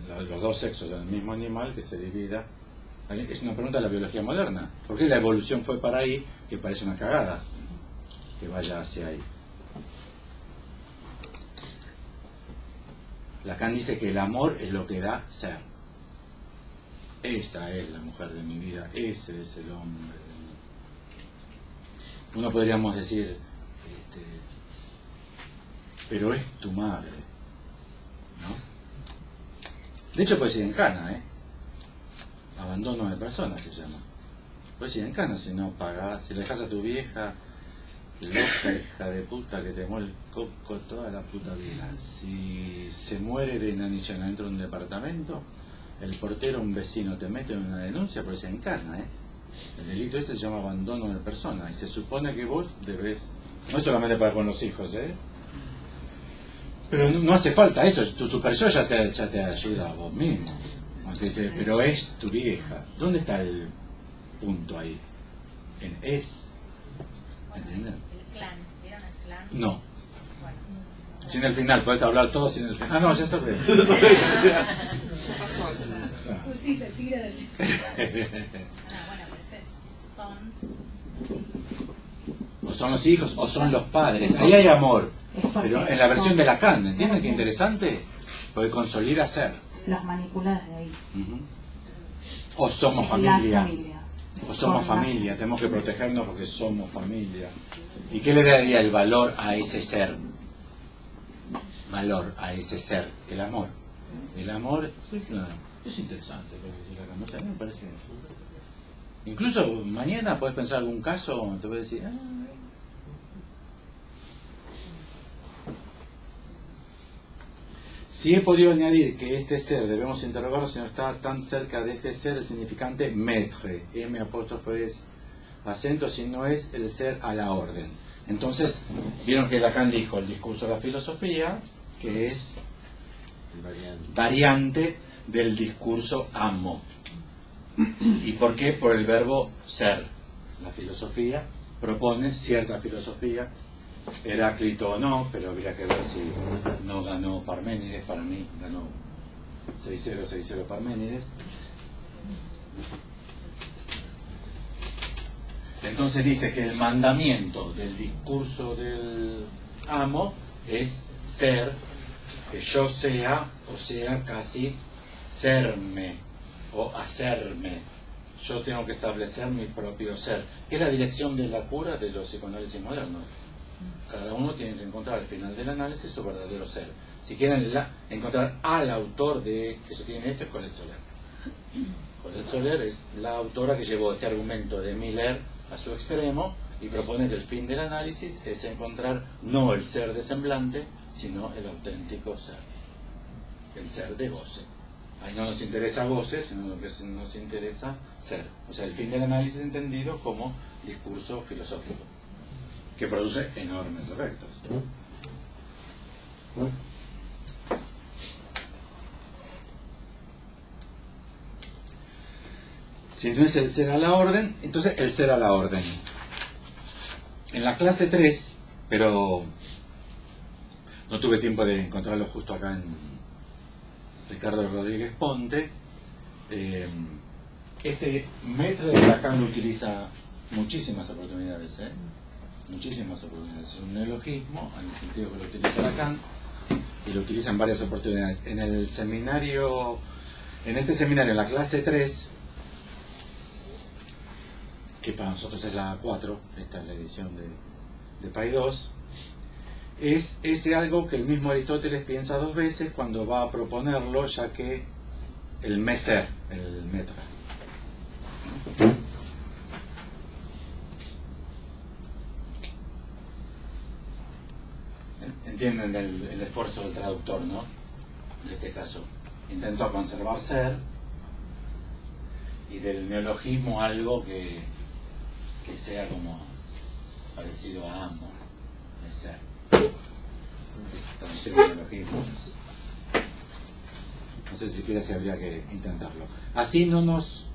los dos sexos del mismo animal que se divida. Es una pregunta de la biología moderna. ¿Por qué la evolución fue para ahí? Que parece una cagada que vaya hacia ahí. Lacan dice que el amor es lo que da ser. Esa es la mujer de mi vida, ese es el hombre de mi vida. Uno podríamos decir, pero es tu madre, ¿no? De hecho puede ser en cana, abandono de personas se llama. Puede ser en cana si no pagás, si le dejas a tu vieja, loca hija de puta que te mueve el coco toda la puta vida. Si se muere de inanición dentro de un departamento, el portero, un vecino, te mete en una denuncia, por eso encana, El delito este se llama abandono de persona y se supone que vos debes, no es solamente para con los hijos, pero no hace falta eso, tu super yo ya te ayuda a vos mismo. Te dice, pero es tu vieja. ¿Dónde está el punto ahí? En es. ¿Entienden? El clan, ¿vieron el clan? No. Sin el final, podés hablar todo sin el final. Ah, no, ya está bien. Pues sí, se tira del... bueno, pues O son los hijos, o son los padres. Ahí hay amor. Pero en la versión de Lacan, ¿entienden qué interesante? Porque consolida ser. Las manipuladas de ahí. O somos familia. Familia. O somos familia. Tenemos que protegernos porque somos familia. ¿Y qué le daría el valor a ese ser? Valor a ese ser. El amor. El amor es interesante lo que dice Lacan. También me parece. Incluso mañana puedes pensar algún caso, te voy a decir. Si he podido añadir que este ser debemos interrogarlo si no está tan cerca de este ser el significante maître, M', acento, si no es el ser a la orden. Entonces, vieron que Lacan dijo el discurso de la filosofía, que es variante del discurso amo. ¿Y por qué? Por el verbo ser. La filosofía propone cierta filosofía, Heráclito o no, pero habría que ver si no ganó Parménides. Para mí ganó 6-0 Parménides. Entonces dice que el mandamiento del discurso del amo es ser, que yo sea, o sea, casi serme o hacerme. Yo tengo que establecer mi propio ser, que es la dirección de la cura de los psicoanálisis modernos. Cada uno tiene que encontrar al final del análisis su verdadero ser. Si quieren encontrar al autor de que sostiene esto, es Colette Soler. Colette Soler es la autora que llevó este argumento de Miller a su extremo y propone que el fin del análisis es encontrar no el ser de semblante, sino el auténtico ser, el ser de goce. Ahí no nos interesa goce, sino lo que nos interesa ser. O sea, el fin del análisis entendido como discurso filosófico, que produce enormes efectos. Si no es el ser a la orden, entonces el ser a la orden. En la clase 3, pero no tuve tiempo de encontrarlo justo acá en Ricardo Rodríguez Ponte, este metre de Lacan lo utiliza muchísimas oportunidades, muchísimas oportunidades. Es un neologismo, en el sentido que lo utiliza Lacan, y lo utiliza en varias oportunidades. En el seminario, en este seminario, en la clase 3, que para nosotros es la 4, esta es la edición de PAI 2, es ese algo que el mismo Aristóteles piensa dos veces cuando va a proponerlo, ya que el meser, el metra. Entienden el esfuerzo del traductor, ¿no? En este caso, intentó conservar ser, y del neologismo algo que sea como parecido a amo, de ser. Es neologismo. No sé siquiera si habría que intentarlo. Así no nos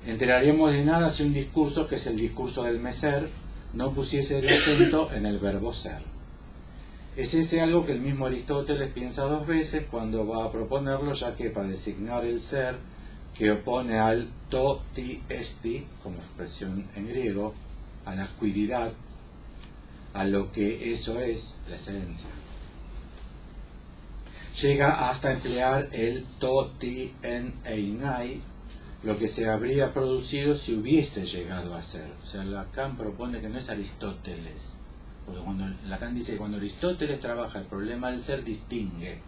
enteraríamos de nada si un discurso, que es el discurso del meser, no pusiese el acento en el verbo ser. Es ese algo que el mismo Aristóteles piensa dos veces cuando va a proponerlo, ya que para designar el ser, que opone al to, ti, esti, como expresión en griego, a la cuididad, a lo que eso es, la esencia. Llega hasta emplear el to, ti, en, einai, lo que se habría producido si hubiese llegado a ser. O sea, Lacan propone que no es Aristóteles, porque cuando Lacan dice que cuando Aristóteles trabaja el problema del ser, distingue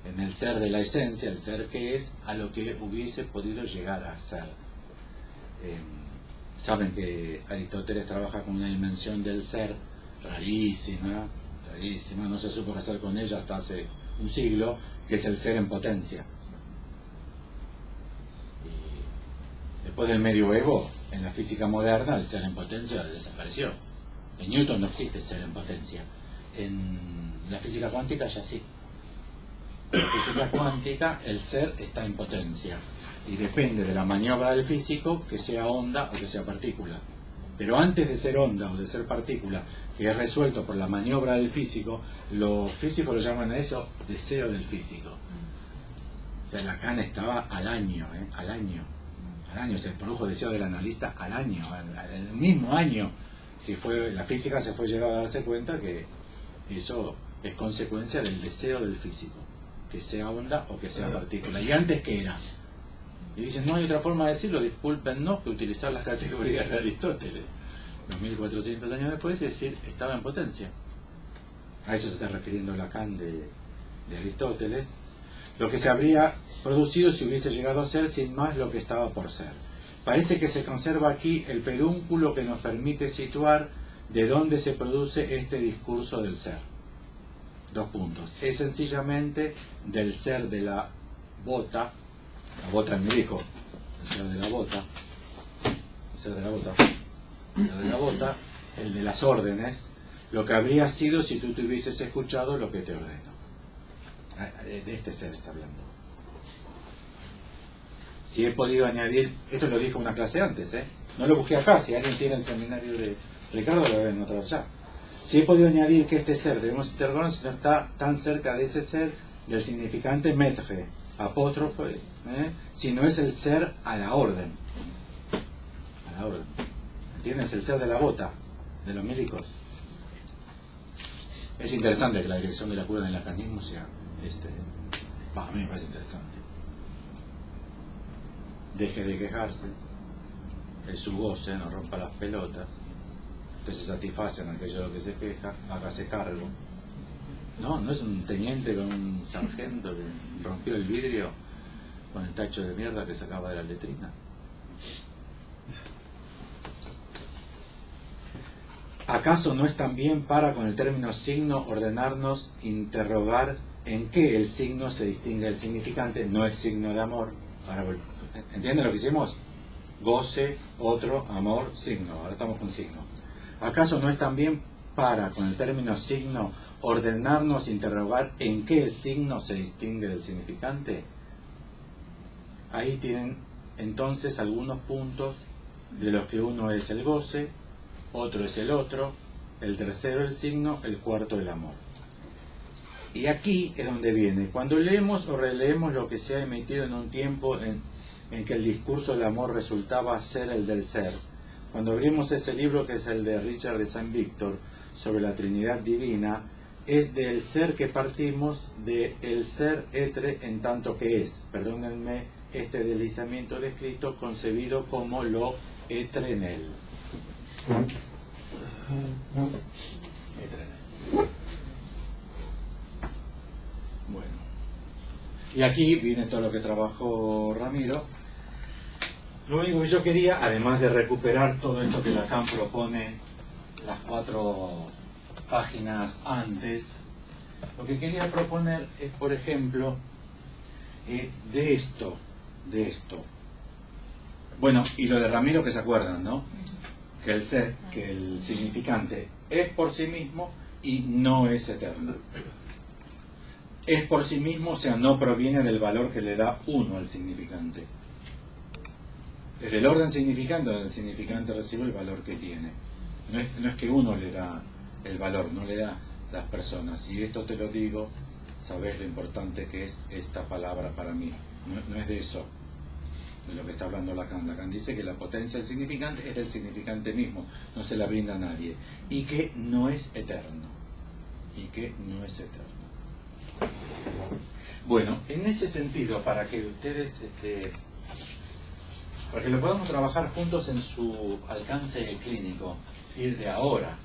en el ser de la esencia, el ser que es, a lo que hubiese podido llegar a ser. Saben que Aristóteles trabaja con una dimensión del ser rarísima, no se supo qué hacer con ella hasta hace un siglo, que es el ser en potencia. Y después del medioevo, en la física moderna, el ser en potencia desapareció. En Newton no existe ser en potencia. En la física cuántica ya sí. En la física cuántica el ser está en potencia y depende de la maniobra del físico que sea onda o que sea partícula. Pero antes de ser onda o de ser partícula, que es resuelto por la maniobra del físico, los físicos lo llaman a eso deseo del físico. O sea, Lacan estaba al año, se produjo deseo del analista al año, el mismo año que fue la física se fue llegado a darse cuenta que eso es consecuencia del deseo del físico, que sea onda o que sea partícula. ¿Y antes qué era? Y dicen, no hay otra forma de decirlo, discúlpennos, que utilizar las categorías de Aristóteles. 2400 años después, es decir, estaba en potencia. A eso se está refiriendo Lacan de Aristóteles. Lo que se habría producido si hubiese llegado a ser, sin más, lo que estaba por ser. Parece que se conserva aquí el pedúnculo que nos permite situar de dónde se produce este discurso del ser. 2 puntos. Es sencillamente del ser de la bota en milico, el ser de la bota, el de las órdenes, lo que habría sido si tú te hubieses escuchado lo que te ordeno. De este ser está hablando. Si he podido añadir, esto lo dije una clase antes, no lo busqué acá, si alguien tiene el seminario de Ricardo lo deben encontrar ya. Si he podido añadir que este ser, debemos interrogarnos si no está tan cerca de ese ser del significante metre, apóstrofe, si no es el ser a la orden. A la orden. ¿Entiendes? El ser de la bota, de los milicos. Es interesante que la dirección de la cura en el lacanismo sea a mí me parece interesante. Deje de quejarse, es su goce, no rompa las pelotas, entonces se satisfacen aquello de lo que se queja, hágase cargo. No es un teniente con un sargento que rompió el vidrio con el tacho de mierda que sacaba de la letrina. ¿Acaso no es también para, con el término signo, ordenarnos interrogar en qué el signo se distingue del significante? No es signo de amor. ¿Entienden lo que hicimos? Goce, otro, amor, signo. Ahora estamos con signo. ¿Acaso no es también para, con el término signo, ordenarnos interrogar en qué el signo se distingue del significante? Ahí tienen entonces algunos puntos de los que uno es el goce, otro es el otro, el tercero el signo, el cuarto el amor. Y aquí es donde viene, cuando leemos o releemos lo que se ha emitido en un tiempo en que el discurso del amor resultaba ser el del ser, cuando abrimos ese libro que es el de Richard de Saint Victor sobre la Trinidad Divina, es del ser que partimos, del ser etre en tanto que es, perdónenme este deslizamiento de escrito, concebido como lo etre en él. Bueno, y aquí viene todo lo que trabajó Ramiro. Lo único que yo quería, además de recuperar todo esto que Lacan propone las 4 páginas antes, lo que quería proponer es, por ejemplo, de esto. Bueno, y lo de Ramiro, que se acuerdan, ¿no? Que el ser, que el significante es por sí mismo y no es eterno. Es por sí mismo, o sea, no proviene del valor que le da uno al significante. Desde el orden significante, donde el significante recibe el valor que tiene. No es que uno le da el valor, no le da las personas. Y esto te lo digo, sabes lo importante que es esta palabra para mí. No es de eso, de lo que está hablando Lacan. Lacan dice que la potencia del significante es del significante mismo, no se la brinda a nadie. Y que no es eterno. Bueno, en ese sentido, para que ustedes, para que lo podamos trabajar juntos en su alcance clínico, ir de ahora,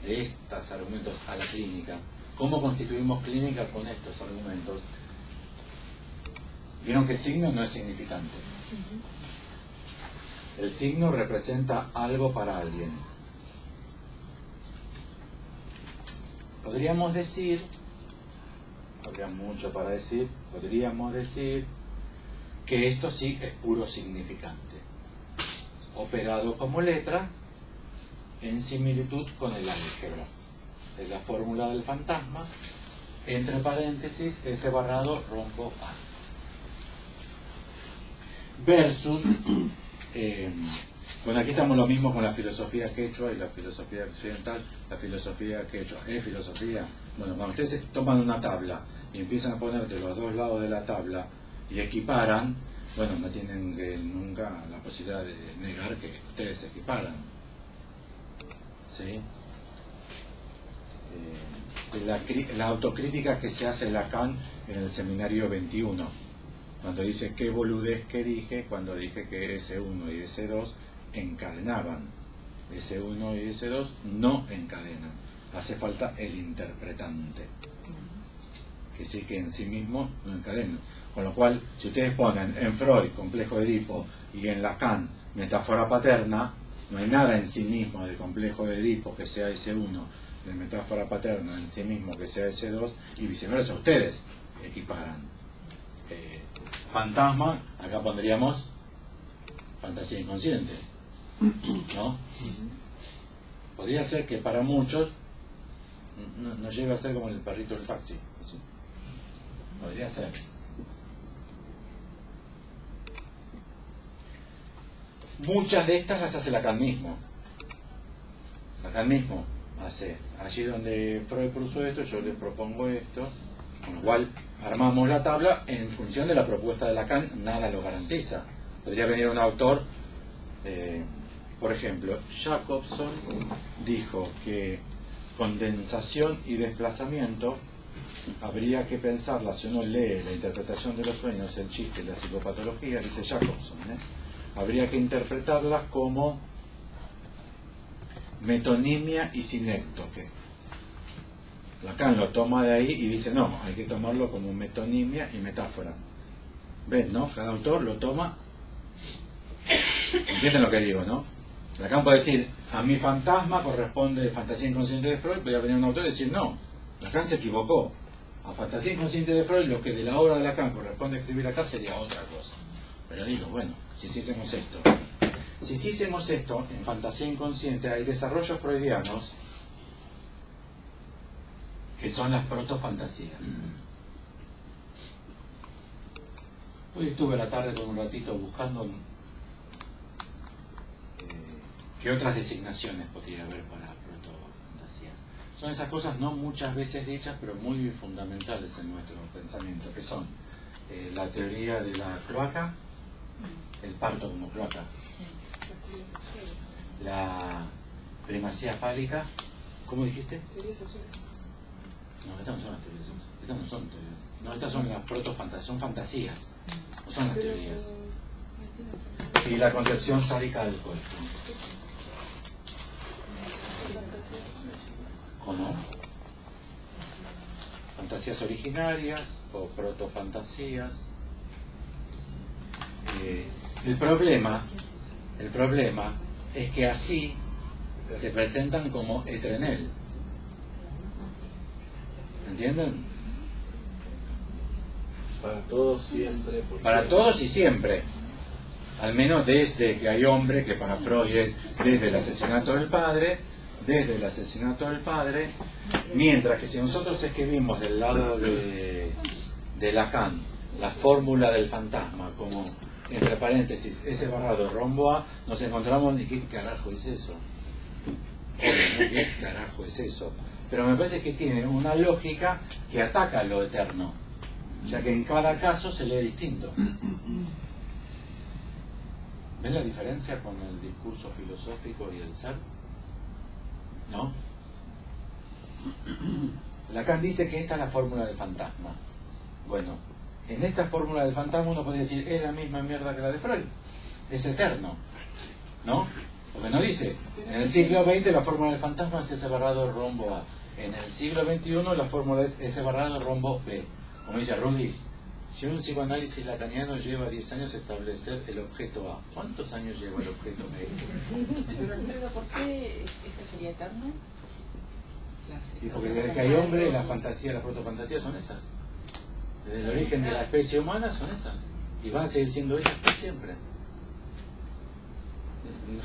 de estos argumentos a la clínica, ¿cómo constituimos clínica con estos argumentos? Vieron que signo no es significante. El signo representa algo para alguien. Podríamos decir, habría mucho para decir, podríamos decir que esto sí es puro significante, operado como letra en similitud con el álgebra. Es la fórmula del fantasma, entre paréntesis, ese barrado rompo A. Versus, bueno, aquí estamos lo mismo con la filosofía quechua y la filosofía occidental. La filosofía quechua es filosofía. Bueno, cuando ustedes toman una tabla y empiezan a ponerte los dos lados de la tabla y equiparan, bueno, no tienen nunca la posibilidad de negar que ustedes equiparan. ¿Sí? La autocrítica que se hace Lacan en el seminario 21, cuando dice qué boludez que dije cuando dije que S1 y S2 encadenaban. S1 y S2 no encadenan, hace falta el interpretante, que sí que en sí mismo no encadenan. Con lo cual, si ustedes ponen en Freud complejo de Edipo y en Lacan metáfora paterna, no hay nada en sí mismo del complejo de Edipo que sea S1, de metáfora paterna en sí mismo que sea S2, y viceversa. Ustedes equiparan. Fantasma, acá pondríamos fantasía inconsciente, ¿no? Podría ser que para muchos no llegue a ser como el perrito del taxi, ¿sí? Podría ser. Muchas de estas las hace Lacan mismo. Lacan mismo hace. Allí donde Freud puso esto, yo les propongo esto, con lo cual armamos la tabla en función de la propuesta de Lacan, nada lo garantiza. Podría venir un autor, por ejemplo, Jacobson dijo que condensación y desplazamiento habría que pensarla, si uno lee la interpretación de los sueños, el chiste y la psicopatología, dice Jacobson, habría que interpretarlas como metonimia y sinéctoque. Lacan lo toma de ahí y dice no, hay que tomarlo como metonimia y metáfora. ¿Ven, no? Cada autor lo toma. ¿Entienden lo que digo, no? Lacan puede decir, a mi fantasma corresponde fantasía inconsciente de Freud, podría venir un autor y decir no, Lacan se equivocó. A fantasía inconsciente de Freud, lo que de la obra de Lacan corresponde escribir acá sería otra cosa. Pero digo, bueno, si hiciésemos esto en fantasía inconsciente, hay desarrollos freudianos que son las protofantasías. Hoy estuve a la tarde con un ratito buscando qué otras designaciones podría haber para protofantasías. Son esas cosas no muchas veces dichas, pero muy fundamentales en nuestro pensamiento, que son la teoría de la cloaca, el parto como cloaca, la primacía fálica, ¿cómo dijiste? Teorías sexuales. No, estas no son las teorías sexuales. Estas no son teorías. No, estas son las protofantasías, son fantasías, no son las teorías. Y la concepción sádica del cuerpo. ¿Cómo? Fantasías originarias o protofantasías. El problema es que así se presentan como etrenel. ¿Entienden? Para todos siempre. Para todos y siempre. Al menos desde que hay hombre, que para Freud es desde el asesinato del padre, mientras que si nosotros escribimos del lado de Lacan la fórmula del fantasma, como entre paréntesis, ese barrado rombo A, nos encontramos, ¿y qué carajo es eso? ¿Qué carajo es eso? Pero me parece que tiene una lógica que ataca lo eterno, ya que en cada caso se lee distinto. ¿Ven la diferencia con el discurso filosófico y el ser? ¿No? Lacan dice que esta es la fórmula del fantasma. Bueno, en esta fórmula del fantasma uno podría decir, es la misma mierda que la de Freud, es eterno, ¿no? Porque no dice, en el siglo XX la fórmula del fantasma es ese barrado rombo A, en el siglo XXI la fórmula es ese barrado rombo B. Como dice Rudy, si un psicoanálisis lacaniano lleva 10 años establecer el objeto A, ¿cuántos años lleva el objeto B? Pero Alfredo, ¿por qué esto sería eterno? Y porque desde que hay hombre, las fantasías, las protofantasías son esas. Desde el origen de la especie humana son esas. Y van a seguir siendo esas por siempre.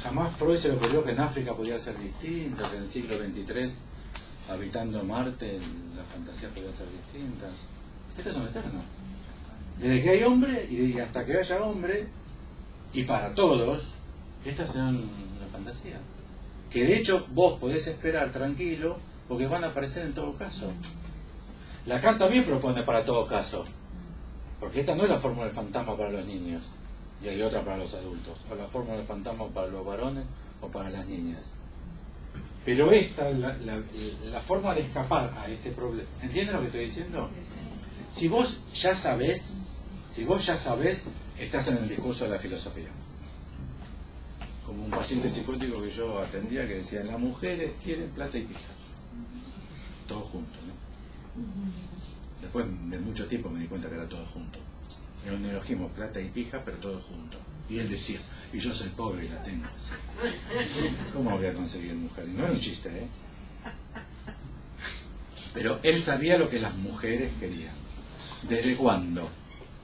Jamás Freud se le ocurrió que en África podía ser distinto, que en el siglo XXIII, habitando Marte, las fantasías podían ser distintas. Estas son eternas. Desde que hay hombre y hasta que haya hombre, y para todos, estas serán una fantasía. Que de hecho vos podés esperar tranquilo, porque van a aparecer en todo caso. Lacan también propone para todo caso, porque esta no es la fórmula del fantasma para los niños, y hay otra para los adultos, o la fórmula del fantasma para los varones o para las niñas. Pero esta, la forma de escapar a este problema, ¿entienden lo que estoy diciendo? Si vos ya sabés, estás en el discurso de la filosofía. Como un paciente psicótico que yo atendía que decía, las mujeres quieren plata y pija. Todo junto, ¿no? Después de mucho tiempo me di cuenta que era todo junto. Era un neologismo, plata y pija, pero todo junto. Y él decía, y yo soy pobre y la tengo así. ¿Cómo voy a conseguir mujer? Y no era un chiste, ¿eh? Pero él sabía lo que las mujeres querían. ¿Desde cuándo?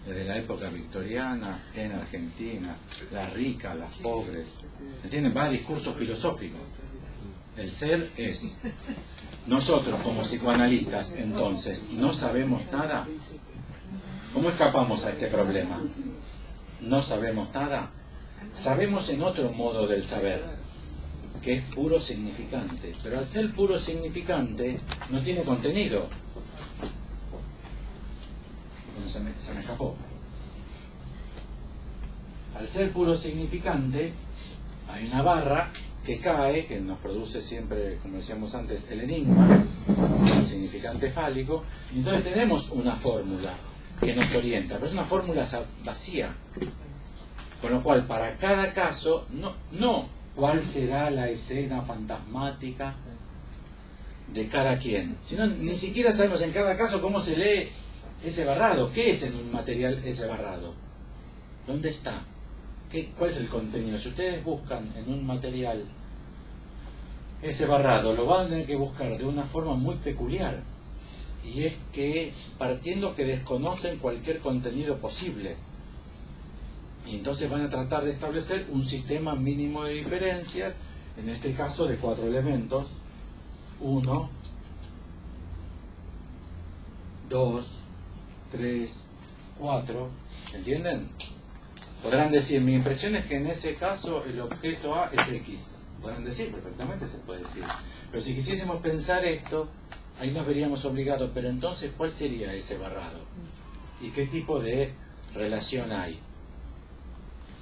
Desde la época victoriana, en Argentina, las ricas, las pobres. ¿Entienden? Va a discurso filosófico. El ser es. Nosotros, como psicoanalistas, entonces, ¿no sabemos nada? ¿Cómo escapamos a este problema? ¿No sabemos nada? Sabemos en otro modo del saber, que es puro significante. Pero al ser puro significante, no tiene contenido. Bueno, se me escapó. Al ser puro significante, hay una barra que cae, que nos produce siempre, como decíamos antes, el enigma, el significante fálico, y entonces tenemos una fórmula que nos orienta, pero es una fórmula vacía. Con lo cual, para cada caso, no cuál será la escena fantasmática de cada quien, sino ni siquiera sabemos en cada caso cómo se lee ese barrado. ¿Qué es en un material ese barrado? ¿Dónde está? ¿Cuál es el contenido? Si ustedes buscan en un material ese barrado, lo van a tener que buscar de una forma muy peculiar. Y es que, partiendo que desconocen cualquier contenido posible. Y entonces van a tratar de establecer un sistema mínimo de diferencias, en este caso de 4 elementos. 1, 2, 3, 4, ¿entienden? Podrán decir, mi impresión es que en ese caso el objeto A es X. Podrán decir, perfectamente se puede decir. Pero si quisiésemos pensar esto, ahí nos veríamos obligados, pero entonces, ¿cuál sería ese barrado? ¿Y qué tipo de relación hay?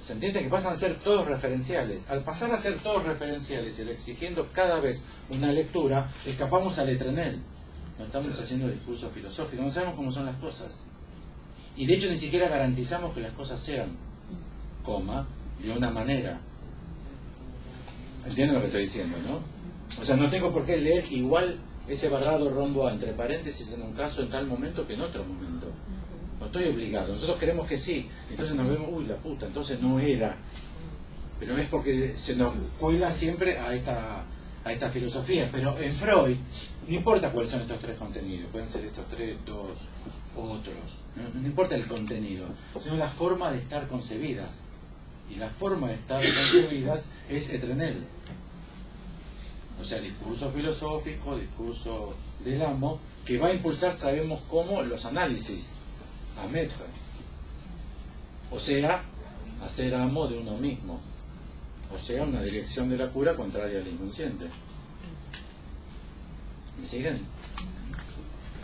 ¿Se entiende? Que pasan a ser todos referenciales. Al pasar a ser todos referenciales y exigiendo cada vez una lectura, escapamos al etrenel. No estamos haciendo discurso filosófico, no sabemos cómo son las cosas. Y de hecho ni siquiera garantizamos que las cosas sean, de una manera. ¿Entienden lo que estoy diciendo, no? O sea, no tengo por qué leer igual ese barrado rombo A entre paréntesis en un caso en tal momento que en otro momento. No estoy obligado. Nosotros queremos que sí. Entonces nos vemos, uy, la puta, entonces no era. Pero es porque se nos cuela siempre a esta filosofía. Pero en Freud, no importa cuáles son estos tres contenidos. Pueden ser estos tres, dos, otros. No importa el contenido, sino la forma de estar concebidas. Y la forma de estar concebidas es etrenel. O sea, discurso filosófico, discurso del amo, que va a impulsar, sabemos cómo, los análisis a metro. O sea, hacer amo de uno mismo. O sea, una dirección de la cura contraria al inconsciente. ¿Me siguen?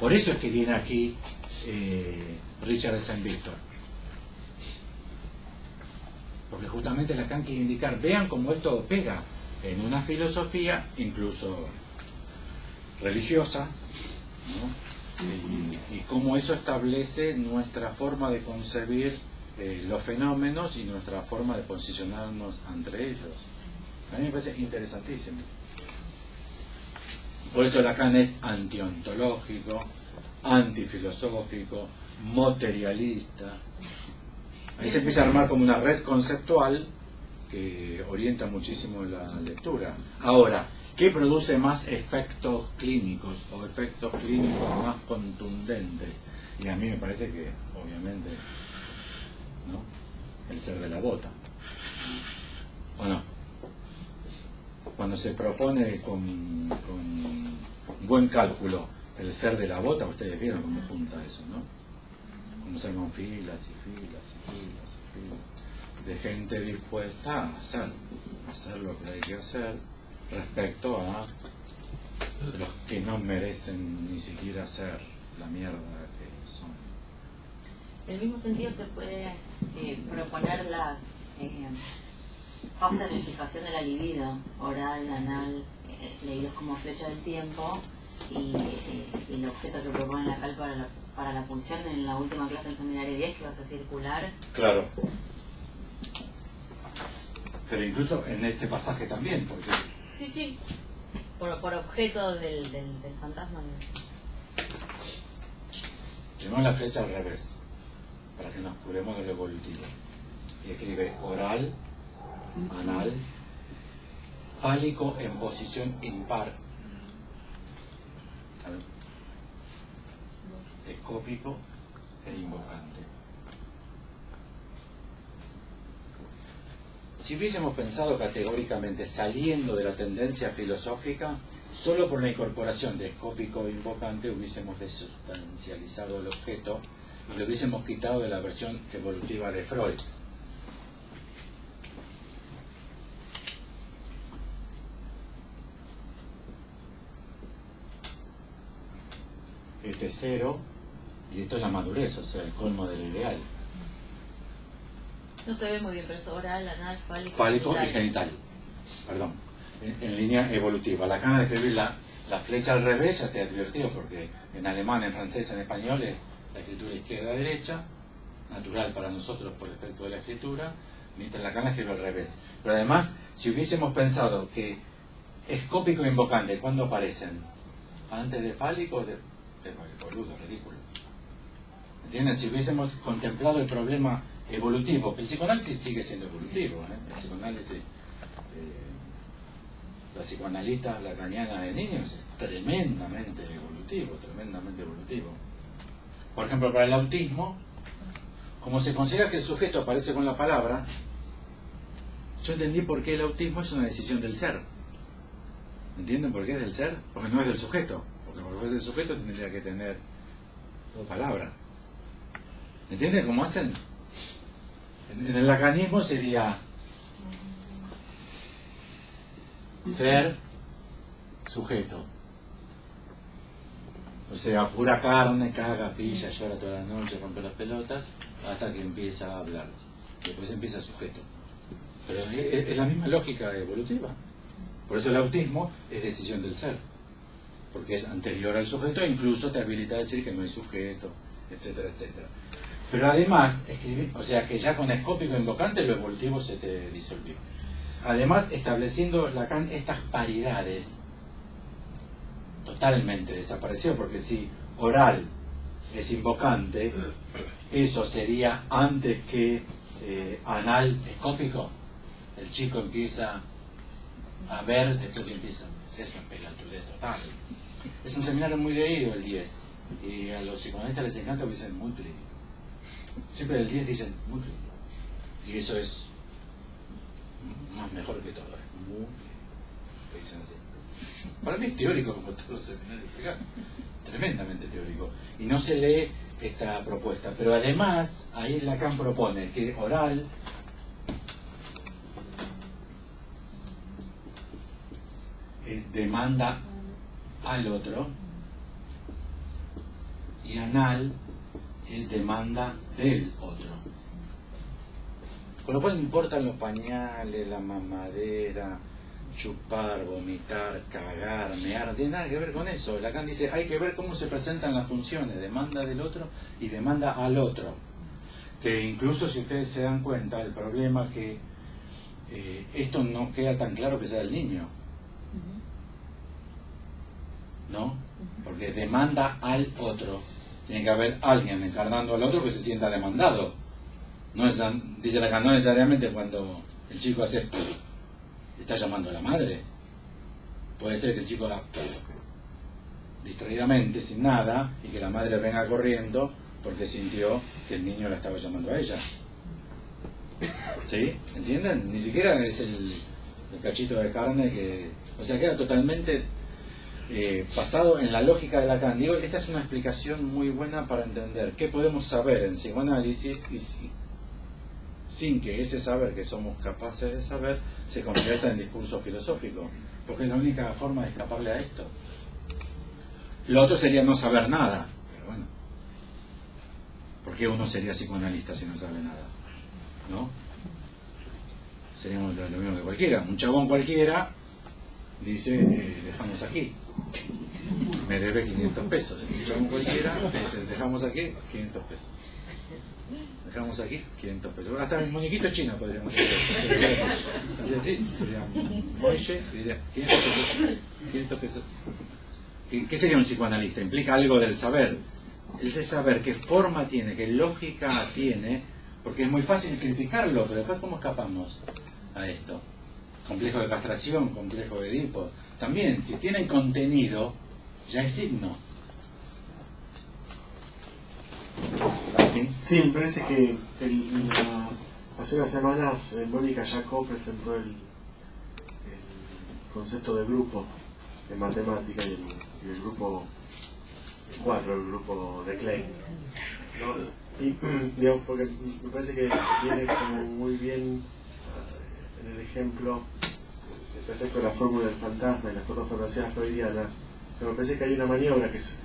Por eso es que viene aquí Richard de Saint-Victor. Porque justamente Lacan quiere indicar, vean cómo esto opera en una filosofía, incluso religiosa, ¿no? Y cómo eso establece nuestra forma de concebir los fenómenos y nuestra forma de posicionarnos entre ellos. A mí me parece interesantísimo. Por eso Lacan es antiontológico, antifilosófico, materialista. Ahí se empieza a armar como una red conceptual que orienta muchísimo la lectura. Ahora, ¿qué produce más efectos clínicos o efectos clínicos más contundentes? Y a mí me parece que, obviamente, ¿no? El ser de la bota. ¿O no? Cuando se propone con buen cálculo el ser de la bota, ustedes vieron cómo junta eso, ¿no? Cómo se arman filas y filas y filas y filas de gente dispuesta a hacer lo que hay que hacer respecto a los que no merecen ni siquiera ser la mierda que son. En el mismo sentido se puede proponer las fases de explicación de la libido, oral, anal, leídos como flecha del tiempo, y el objeto que propone Lacan para la pulsión en la última clase del seminario 10, que vas a circular. Claro. Pero incluso en este pasaje también, porque... Sí, por objeto del fantasma. Tenemos la flecha al revés, para que nos curemos de lo evolutivo. Y escribe oral, anal, fálico en posición impar, escópico e invocante. Si hubiésemos pensado categóricamente saliendo de la tendencia filosófica, solo por la incorporación de escópico e invocante hubiésemos desustancializado el objeto y lo hubiésemos quitado de la versión evolutiva de Freud. Este es cero, y esto es la madurez, o sea, el colmo del ideal. No se ve muy bien, pero es oral, anal, fálico y genital. Perdón. En línea evolutiva. La gana de escribir la flecha al revés ya te advirtió, porque en alemán, en francés, en español es la escritura izquierda-derecha, natural para nosotros por efecto de la escritura, mientras la gana escribe al revés. Pero además, si hubiésemos pensado que escópico e invocante, ¿cuándo aparecen? ¿Antes de fálico o de boludo, ridículo? ¿Entienden? Si hubiésemos contemplado el problema evolutivo, el psicoanálisis sigue siendo evolutivo, el psicoanálisis, la psicoanalista lacaniana de niños es tremendamente evolutivo. Por ejemplo, para el autismo, como se considera que el sujeto aparece con la palabra, yo entendí por qué el autismo es una decisión del ser. ¿Entienden por qué es del ser? Porque no es del sujeto, porque por fuera del sujeto tendría que tener palabra. ¿Entienden cómo hacen? En el lacanismo sería ser sujeto. O sea, pura carne, caga, pilla, llora toda la noche, rompe las pelotas, hasta que empieza a hablar. Después empieza sujeto. Pero es la misma lógica evolutiva. Por eso el autismo es decisión del ser. Porque es anterior al sujeto e incluso te habilita a decir que no hay sujeto, etcétera, etcétera. Pero además, o sea que ya con escópico invocante lo evolutivo se te disolvió. Además, estableciendo Lacan estas paridades, totalmente desapareció, porque si oral es invocante, eso sería antes que anal escópico. El chico empieza a ver, después que empieza, eso es pelotudez total. Es un seminario muy leído el 10, y a los psicoanalistas les encanta porque dicen muy clínico. Siempre el 10 dicen muy clínico, y eso es más mejor que todo, es muy clínico, dicen así. Para mí es teórico como todos los seminarios, tremendamente teórico, y no se lee esta propuesta. Pero además, ahí Lacan propone que oral demanda al otro y anal demanda del otro. Con lo cual no importan los pañales, la mamadera, chupar, vomitar, cagar, mear, no tiene nada que ver con eso. Lacan dice, hay que ver cómo se presentan las funciones, demanda del otro y demanda al otro. Que incluso si ustedes se dan cuenta, el problema es que esto no queda tan claro que sea del niño. ¿No? Porque demanda al otro. Tiene que haber alguien encarnando al otro que se sienta demandado. No es, dice Lacan, no necesariamente cuando el chico hace está llamando a la madre. Puede ser que el chico haga distraídamente, sin nada, y que la madre venga corriendo porque sintió que el niño la estaba llamando a ella. ¿Sí? ¿Entienden? Ni siquiera es el cachito de carne que... O sea, queda totalmente basado en la lógica de Lacan. Digo, esta es una explicación muy buena para entender qué podemos saber en psicoanálisis y sin que ese saber que somos capaces de saber se convierta en discurso filosófico, porque es la única forma de escaparle a esto. Lo otro sería no saber nada, pero bueno, ¿por qué uno sería psicoanalista si no sabe nada? ¿No? Seríamos lo mismo que cualquiera. Un chabón cualquiera dice, dejamos aquí, me debe 500 pesos. Un chabón cualquiera dice, dejamos aquí 500 pesos. Dejamos aquí 500 pesos. Hasta el muñequito chino podríamos decir. Y así sería Moishe y diría 500 pesos. ¿Qué sería un psicoanalista? Implica algo del saber. Ese saber qué forma tiene, qué lógica tiene, porque es muy fácil criticarlo, pero después ¿cómo escapamos a esto? Complejo de castración, complejo de Edipo. También, si tienen contenido, ya es signo. Sí, me parece que hace unas semanas Mónica Jacob presentó el concepto de grupo en matemática y el grupo 4, el grupo de Klein, ¿no? Y digamos, porque me parece que viene como muy bien en el ejemplo respecto a la fórmula del fantasma y las cuatro fantasías freudianas, pero me parece que hay una maniobra que se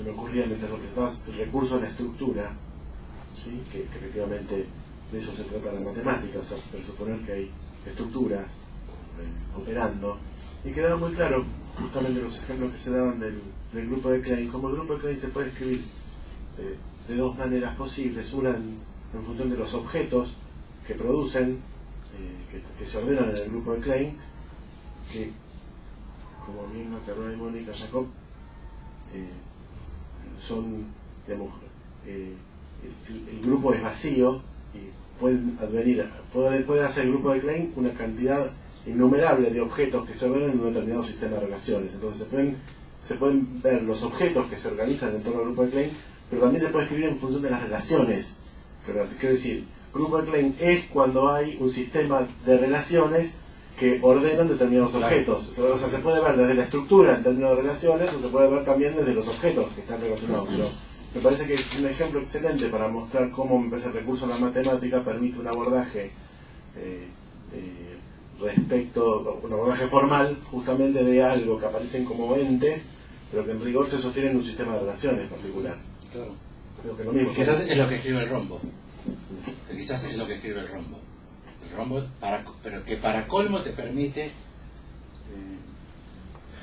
me ocurría mientras lo presentabas, el recurso a la estructura, ¿sí? que efectivamente de eso se trata la matemática, o sea, presuponer que hay estructura operando, y quedaba muy claro justamente los ejemplos que se daban del grupo de Klein, como el grupo de Klein se puede escribir de dos maneras posibles, una en función de los objetos que producen, que se ordenan en el grupo de Klein, que como bien aclaró Mónica Jacob, son, digamos, el grupo es vacío y puede hacer el grupo de Klein una cantidad innumerable de objetos que se ordenan en un determinado sistema de relaciones. Entonces se pueden ver los objetos que se organizan en torno al grupo de Klein, pero también se puede escribir en función de las relaciones. Pero, quiero decir, el grupo de Klein es cuando hay un sistema de relaciones que ordenan determinados objetos. O sea, se puede ver desde la estructura en términos de relaciones, o se puede ver también desde los objetos que están relacionados. Pero me parece que es un ejemplo excelente para mostrar cómo me parece el recurso de la matemática permite un abordaje un abordaje formal justamente de algo que aparecen como entes, pero que en rigor se sostienen en un sistema de relaciones particular. Claro. Creo que lo mismo. Quizás es lo que escribe el Rombo. Que quizás es lo que escribe el Rombo. El Rombo, pero que para colmo te permite...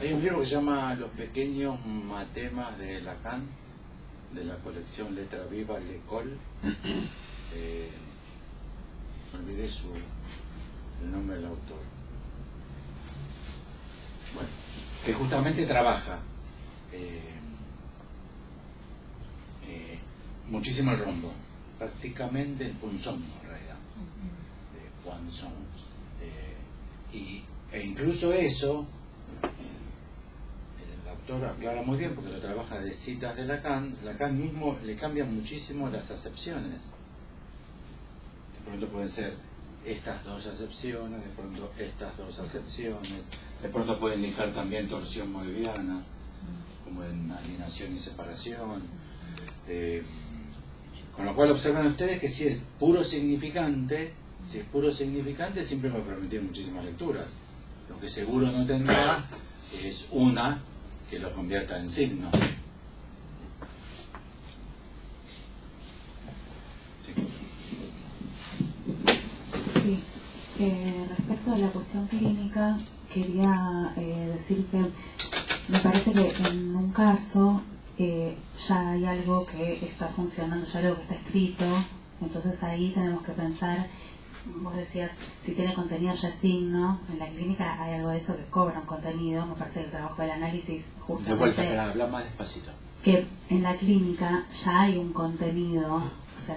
hay un libro que se llama Los pequeños matemas de Lacan, de la colección Letra Viva, L'École. Olvidé el nombre del autor. Bueno, que justamente trabaja muchísimo el Rombo, prácticamente el punzón en realidad, Poinçon, e incluso eso el autor aclara muy bien porque lo trabaja de citas de Lacan. Lacan mismo le cambia muchísimo las acepciones. De pronto pueden ser estas dos acepciones, de pronto estas dos acepciones, de pronto pueden indicar también torsión moebiana, como en alienación y separación. Con lo cual observan ustedes que si es puro significante, siempre va a permitir muchísimas lecturas. Lo que seguro no tendrá es una que lo convierta en signo. Sí. Respecto a la cuestión clínica, quería decir que me parece que en un caso ya hay algo que está funcionando, ya algo que está escrito, entonces ahí tenemos que pensar, vos decías, si tiene contenido ya es signo, en la clínica hay algo de eso que cobra un contenido, me parece que el trabajo del análisis justamente... De vuelta, para hablar más despacito. Que en la clínica ya hay un contenido, o sea,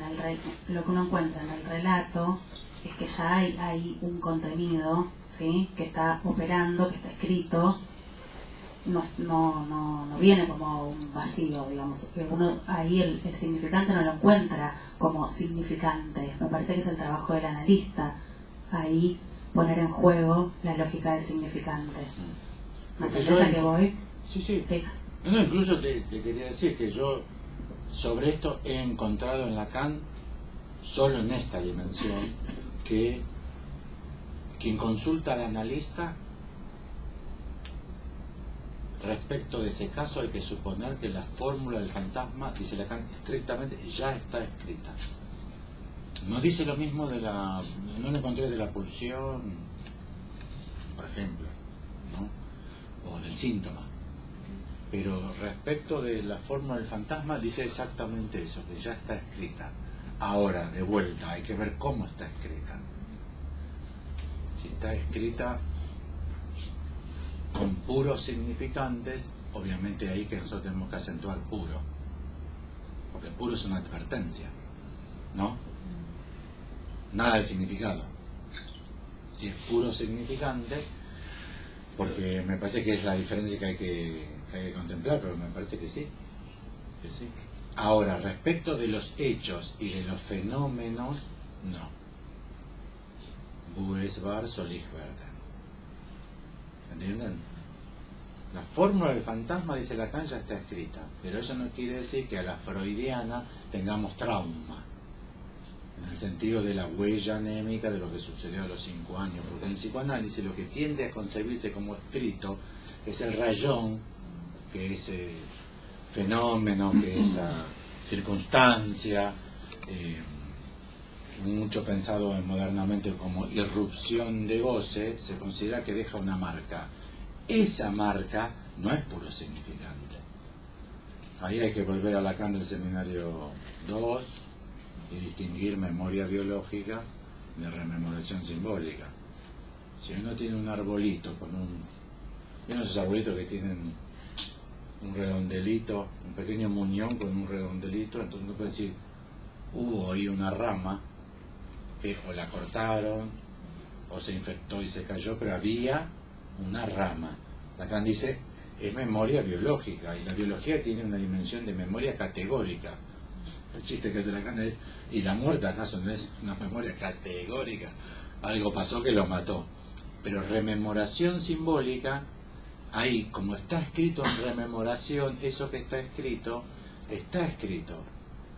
lo que uno encuentra en el relato es que ya hay un contenido, ¿sí?, que está operando, que está escrito. No viene como un vacío, digamos. Uno ahí el significante no lo encuentra como significante. Me parece que es el trabajo del analista ahí poner en juego la lógica del significante. ¿Me entendés a qué voy? Sí. No, incluso te quería decir que yo sobre esto he encontrado en Lacan, solo en esta dimensión, que quien consulta al analista respecto de ese caso hay que suponer que la fórmula del fantasma, dice Lacan, estrictamente ya está escrita. No dice lo mismo no lo encontré de la pulsión, por ejemplo, ¿no?, o del síntoma. Pero respecto de la fórmula del fantasma dice exactamente eso, que ya está escrita. Ahora, de vuelta, hay que ver cómo está escrita. Si está escrita con puros significantes, obviamente ahí que nosotros tenemos que acentuar puro, porque puro es una advertencia, ¿no? Nada de significado. Si es puro significante, porque me parece que es la diferencia que hay que contemplar, pero me parece que sí. Ahora, respecto de los hechos y de los fenómenos, no. Bues var solich werden. ¿Entienden? La fórmula del fantasma, dice Lacan, ya está escrita, pero eso no quiere decir que a la freudiana tengamos trauma, en el sentido de la huella anémica de lo que sucedió a los 5 años, porque en el psicoanálisis lo que tiende a concebirse como escrito es el rayón, que es fenómeno, que esa circunstancia, mucho pensado modernamente como irrupción de goce, se considera que deja una marca. Esa marca no es puro significante. Ahí hay que volver a Lacan del seminario 2 y distinguir memoria biológica de rememoración simbólica. Si uno tiene un arbolito con ¿vieron esos arbolitos que tienen un redondelito, un pequeño muñón con un redondelito? Entonces uno puede decir, hubo ahí una rama que o la cortaron o se infectó y se cayó, pero había una rama. Lacan dice, es memoria biológica, y la biología tiene una dimensión de memoria categórica. El chiste que hace Lacan es, ¿y la muerte acaso no es una memoria categórica? Algo pasó que lo mató. Pero rememoración simbólica, ahí como está escrito en rememoración, eso que está escrito está escrito,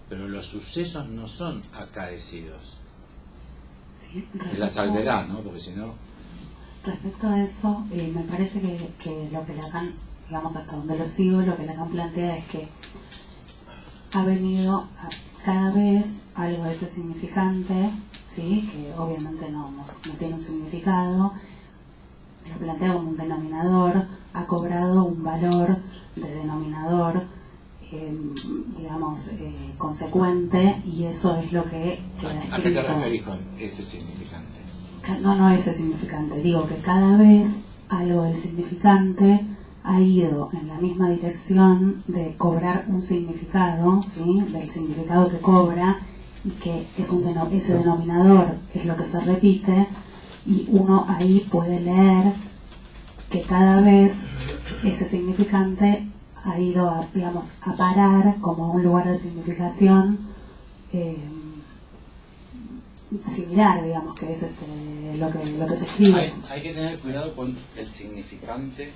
pero los sucesos no son acaecidos. Sí, es la salvedad, ¿no? Porque si no... Respecto a eso, me parece que lo que Lacan, digamos hasta donde lo sigo, lo que Lacan plantea es que ha venido cada vez algo de ese significante, ¿sí? Que obviamente no tiene un significado, lo plantea como un denominador, ha cobrado un valor de denominador, digamos, consecuente, y eso es lo que queda escrito. ¿A qué te referís con ese significante? No ese significante, digo que cada vez algo del significante ha ido en la misma dirección de cobrar un significado, ¿sí? Del significado que cobra, y que es ese denominador es lo que se repite, y uno ahí puede leer que cada vez ese significante ha ido a, digamos, a parar como un lugar de significación similar, digamos, que es lo que se escribe. Hay que tener cuidado con el significante,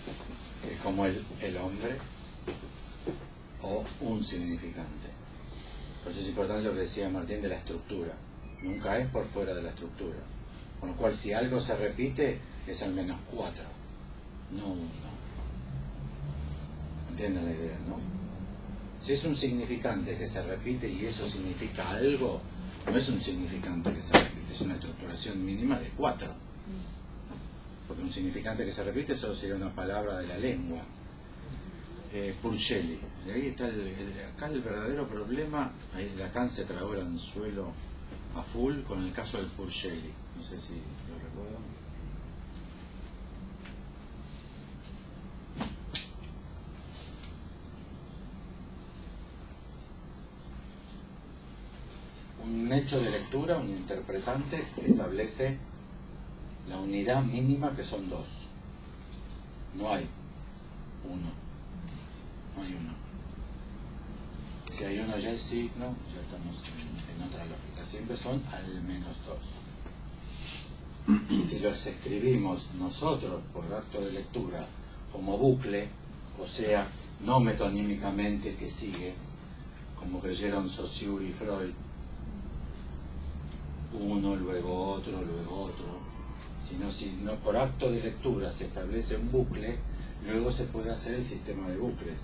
que es como el hombre, o un significante. Por eso es importante lo que decía Martín de la estructura. Nunca es por fuera de la estructura. Con lo cual, si algo se repite, es al menos 4, no 1. ¿Entienden la idea, no? Si es un significante que se repite y eso significa algo, no es un significante que se repite, es una estructuración mínima de 4. Porque un significante que se repite solo sería una palabra de la lengua. Purcelli. Ahí está acá el verdadero problema. Ahí Lacan se tragó el anzuelo a full con el caso del Purcelli. No sé si lo recuerdan. Un hecho de lectura, un interpretante establece la unidad mínima, que son 2. No hay 1. No hay 1. Si hay 1 ya es signo, ya estamos en otra lógica. Siempre son al menos 2. Y si los escribimos nosotros por acto de lectura como bucle, o sea, no metonímicamente que sigue, como creyeron Saussure y Freud, uno, luego otro, sino si no por acto de lectura se establece un bucle, luego se puede hacer el sistema de bucles,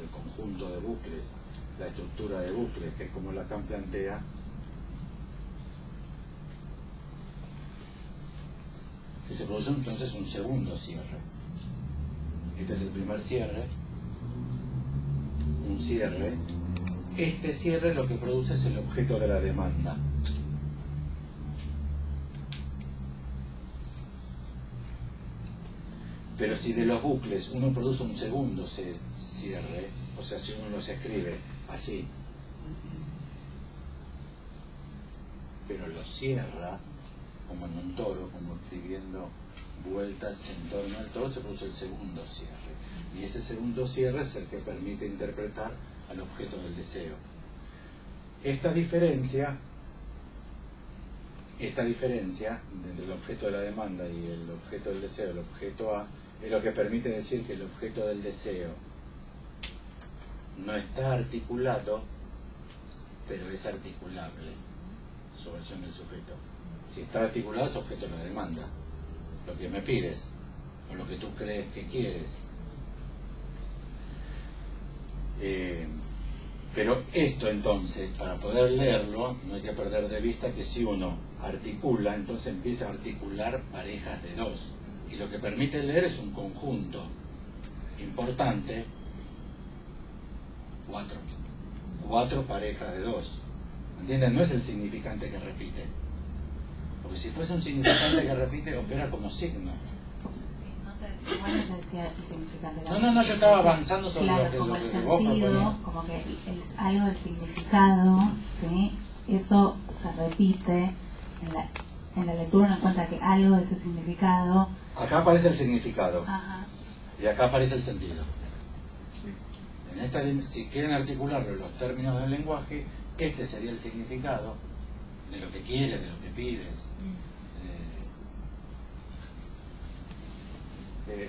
el conjunto de bucles, la estructura de bucles, que es como Lacan plantea. Que se produce entonces un segundo cierre. Este es el primer cierre, un cierre. Este cierre lo que produce es el objeto de la demanda. Pero si de los bucles uno produce un segundo cierre, o sea, si uno los escribe así, pero los cierra, como en un toro, como escribiendo vueltas en torno al toro, se produce el segundo cierre. Y ese segundo cierre es el que permite interpretar al objeto del deseo. Esta diferencia entre el objeto de la demanda y el objeto del deseo, el objeto A, es lo que permite decir que el objeto del deseo no está articulado, pero es articulable, su versión del sujeto. Si está articulado es objeto de la demanda, lo que me pides, o lo que tú crees que quieres. Pero esto entonces, para poder leerlo, no hay que perder de vista que si uno articula, entonces empieza a articular parejas de 2. Y lo que permite leer es un conjunto importante, 4 parejas de 2. ¿Entienden? No es el significante que repite. Porque si fuese un significante que repite, opera como signo. No, yo estaba avanzando sobre claro, lo que como vos el sentido, proponías. como que algo del significado, ¿sí? Eso se repite en la lectura, uno encuentra que algo de ese significado. Acá aparece el significado. Ajá. Y acá aparece el sentido. Si quieren articularlo en los términos del lenguaje, este sería el significado de lo que quieres, de lo que pides.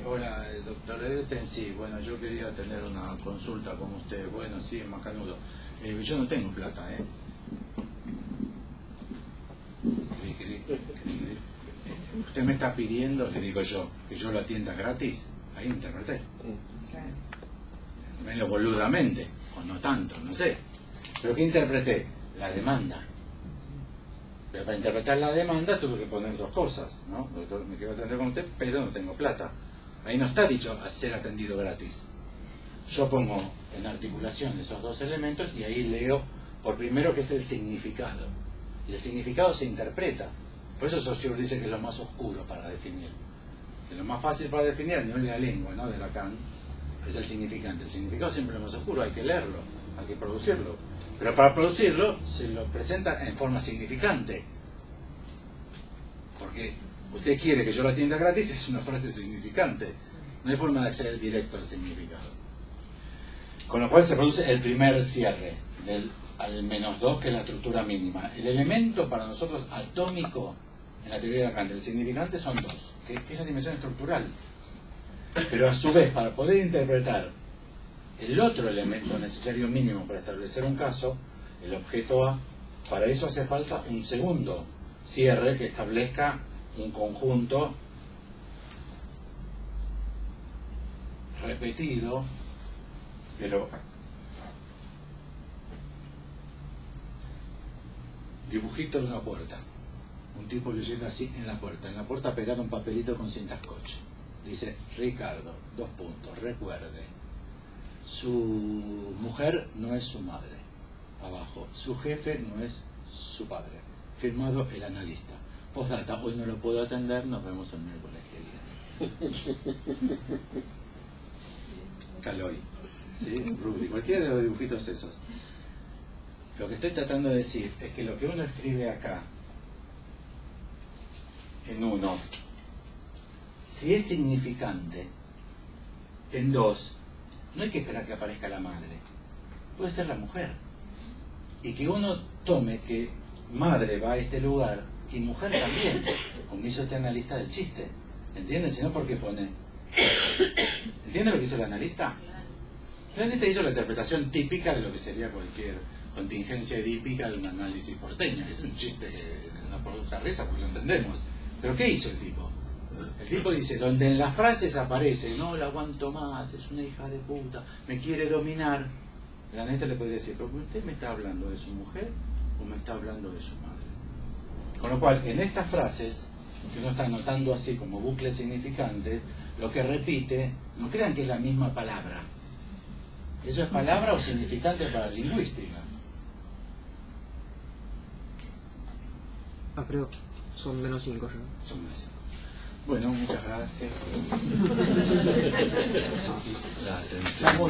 Hola, doctor Edelstein, sí, bueno, yo quería tener una consulta con usted. Bueno, sí, macanudo. Yo no tengo plata, Usted me está pidiendo, le digo yo, que yo lo atienda gratis. Ahí interpreté. Medio boludamente, o no tanto, no sé. ¿Pero qué interpreté? La demanda. Pero para interpretar la demanda tuve que poner dos cosas, ¿no? Doctor, me quiero atender con usted, pero no tengo plata. Ahí no está dicho a ser atendido gratis. Yo pongo en articulación esos dos elementos y ahí leo por primero qué es el significado. Y el significado se interpreta. Por eso Saussure dice que es lo más oscuro para definir. Que lo más fácil para definir a nivel de la lengua, ¿no? De Lacan, es el significante. El significado siempre es lo más oscuro, hay que leerlo, hay que producirlo. Pero para producirlo se lo presenta en forma significante. Porque usted quiere que yo lo atienda gratis, es una frase significante. No hay forma de acceder directo al significado. Con lo cual se produce el primer cierre del al -2, que es la estructura mínima. El elemento para nosotros atómico en la teoría de Lacan del significante son dos, que es la dimensión estructural. Pero a su vez, para poder interpretar el otro elemento necesario mínimo para establecer un caso, el objeto A, para eso hace falta un segundo cierre que establezca un conjunto repetido, pero dibujito de una puerta. Un tipo leyendo así en la puerta pegado un papelito con cinta scotch. Dice: Ricardo, recuerde, su mujer no es su madre. Abajo, su jefe no es su padre. Firmado el analista. Postdata, hoy no lo puedo atender, nos vemos el miércoles que viene. Caloy, ¿sí? Rudy, cualquiera de los dibujitos esos. Lo que estoy tratando de decir es que lo que uno escribe acá, en 1, si es significante, en 2, no hay que esperar que aparezca la madre, puede ser la mujer. Y que uno tome que madre va a este lugar y mujer también, como hizo este analista del chiste. ¿Entienden? Si no, ¿por qué pone? ¿Entienden lo que hizo el analista? El analista hizo la interpretación típica de lo que sería cualquier contingencia edípica de un análisis porteño. Es un chiste que nos produce risa porque lo entendemos. ¿Pero qué hizo el tipo? El tipo dice, donde en las frases aparece, no la aguanto más, es una hija de puta, me quiere dominar. El analista le puede decir, pero ¿usted me está hablando de su mujer o me está hablando de su madre? Con lo cual, en estas frases, que uno está anotando así como bucles significantes, lo que repite, no crean que es la misma palabra. Eso es palabra o significante para la lingüística. Pero son -5 ya. Son -5. Bueno, muchas gracias. La atención.